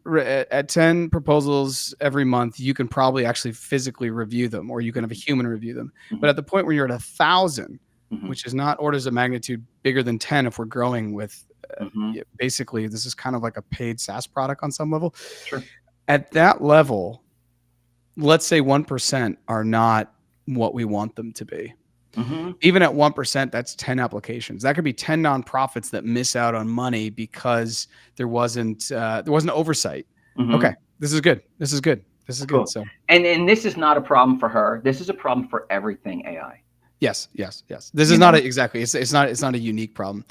proposals every month, you can probably actually physically review them, or you can have a human review them. But at the point where you're at 1,000, which is not orders of magnitude bigger than 10, if we're growing with basically, this is kind of like a paid SaaS product on some level. Sure. At that level, let's say 1% are not what we want them to be. Even at 1%, that's 10 applications. That could be 10 nonprofits that miss out on money because there wasn't oversight. Okay, this is good. This is good. This is Cool. good. So, and this is not a problem for her. This is a problem for everything AI. yes. This is not exactly. It's not a unique problem.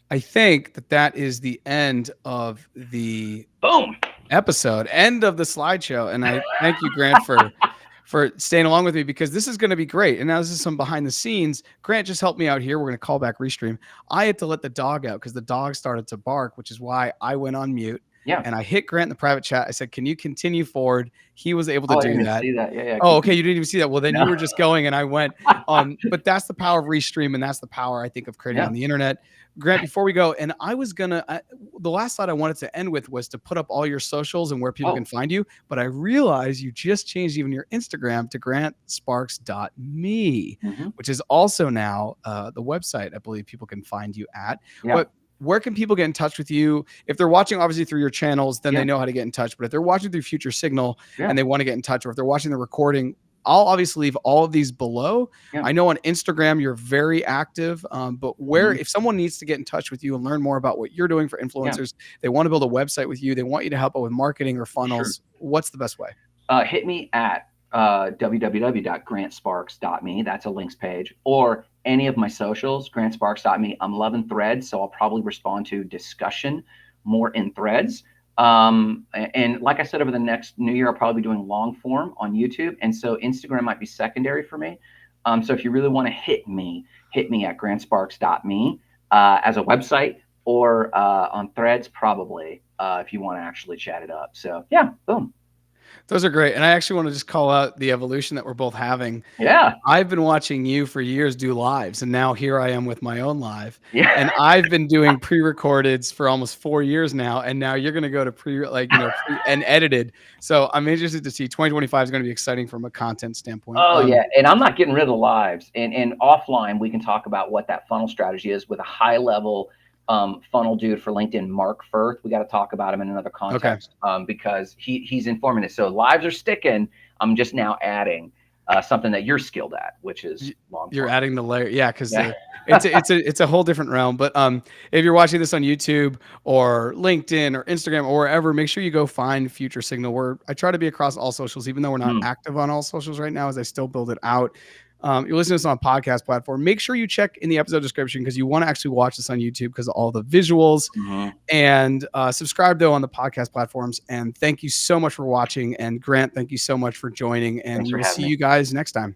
I think that is the end of the episode, end of the slideshow, and I thank you, Grant, for staying along with me, because this is going to be great. And now this is some behind the scenes. Grant just helped me out here. We're going to call back Restream. I had to let the dog out because the dog started to bark, which is why I went on mute. Yeah. And I hit Grant in the private chat. I said, "Can you continue forward?" He was able to do I didn't that. see that. Yeah. Oh, okay. You didn't even see that. Well, then No. you were just going, and I went. But that's the power of Restream, and that's the power, I think, of creating on the internet. Grant, before we go, and I was gonna, the last slide I wanted to end with was to put up all your socials and where people can find you. But I realized you just changed even your Instagram to grantsparks.me, which is also now the website I believe people can find you at. But where can people get in touch with you? If they're watching obviously through your channels, then they know how to get in touch. But if they're watching through Future Signal and they want to get in touch, or if they're watching the recording, I'll obviously leave all of these below. I know on Instagram you're very active, but where, if someone needs to get in touch with you and learn more about what you're doing for influencers, they want to build a website with you, they want you to help out with marketing or funnels, what's the best way? Hit me at www.grantsparks.me. That's a links page. Or any of my socials, grantsparks.me. I'm loving threads, so I'll probably respond to discussion more in threads. And like I said, over the next new year, I'll probably be doing long form on YouTube. And so Instagram might be secondary for me. So if you really want to hit me at grantsparks.me as a website, or on threads, probably, if you want to actually chat it up. So yeah, boom. Those are great. And I actually want to just call out the evolution that we're both having. Yeah. I've been watching you for years do lives, and now here I am with my own live. Yeah. And I've been doing pre-recordeds for almost 4 years now. And now you're going to go to and edited. So I'm interested to see 2025 is going to be exciting from a content standpoint. Oh yeah. And I'm not getting rid of the lives, and offline, we can talk about what that funnel strategy is with a high level funnel dude for LinkedIn, Mark Firth. We got to talk about him in another context, because he's informative. So lives are sticking. I'm just now adding something that you're skilled at, which is long You're form. adding the layer, yeah, because Yeah. it's a whole different realm. But if you're watching this on YouTube or LinkedIn or Instagram or wherever, make sure you go find Future Signal. Where I try to be across all socials, even though we're not Mm, active on all socials right now, as I still build it out. You're listening to this on a podcast platform. Make sure you check in the episode description because you want to actually watch this on YouTube because of all the visuals. mhm. And subscribe though on the podcast platforms. And thank you so much for watching. And Grant, thank you so much for joining. And Thanks we for will having see me. you guys next time.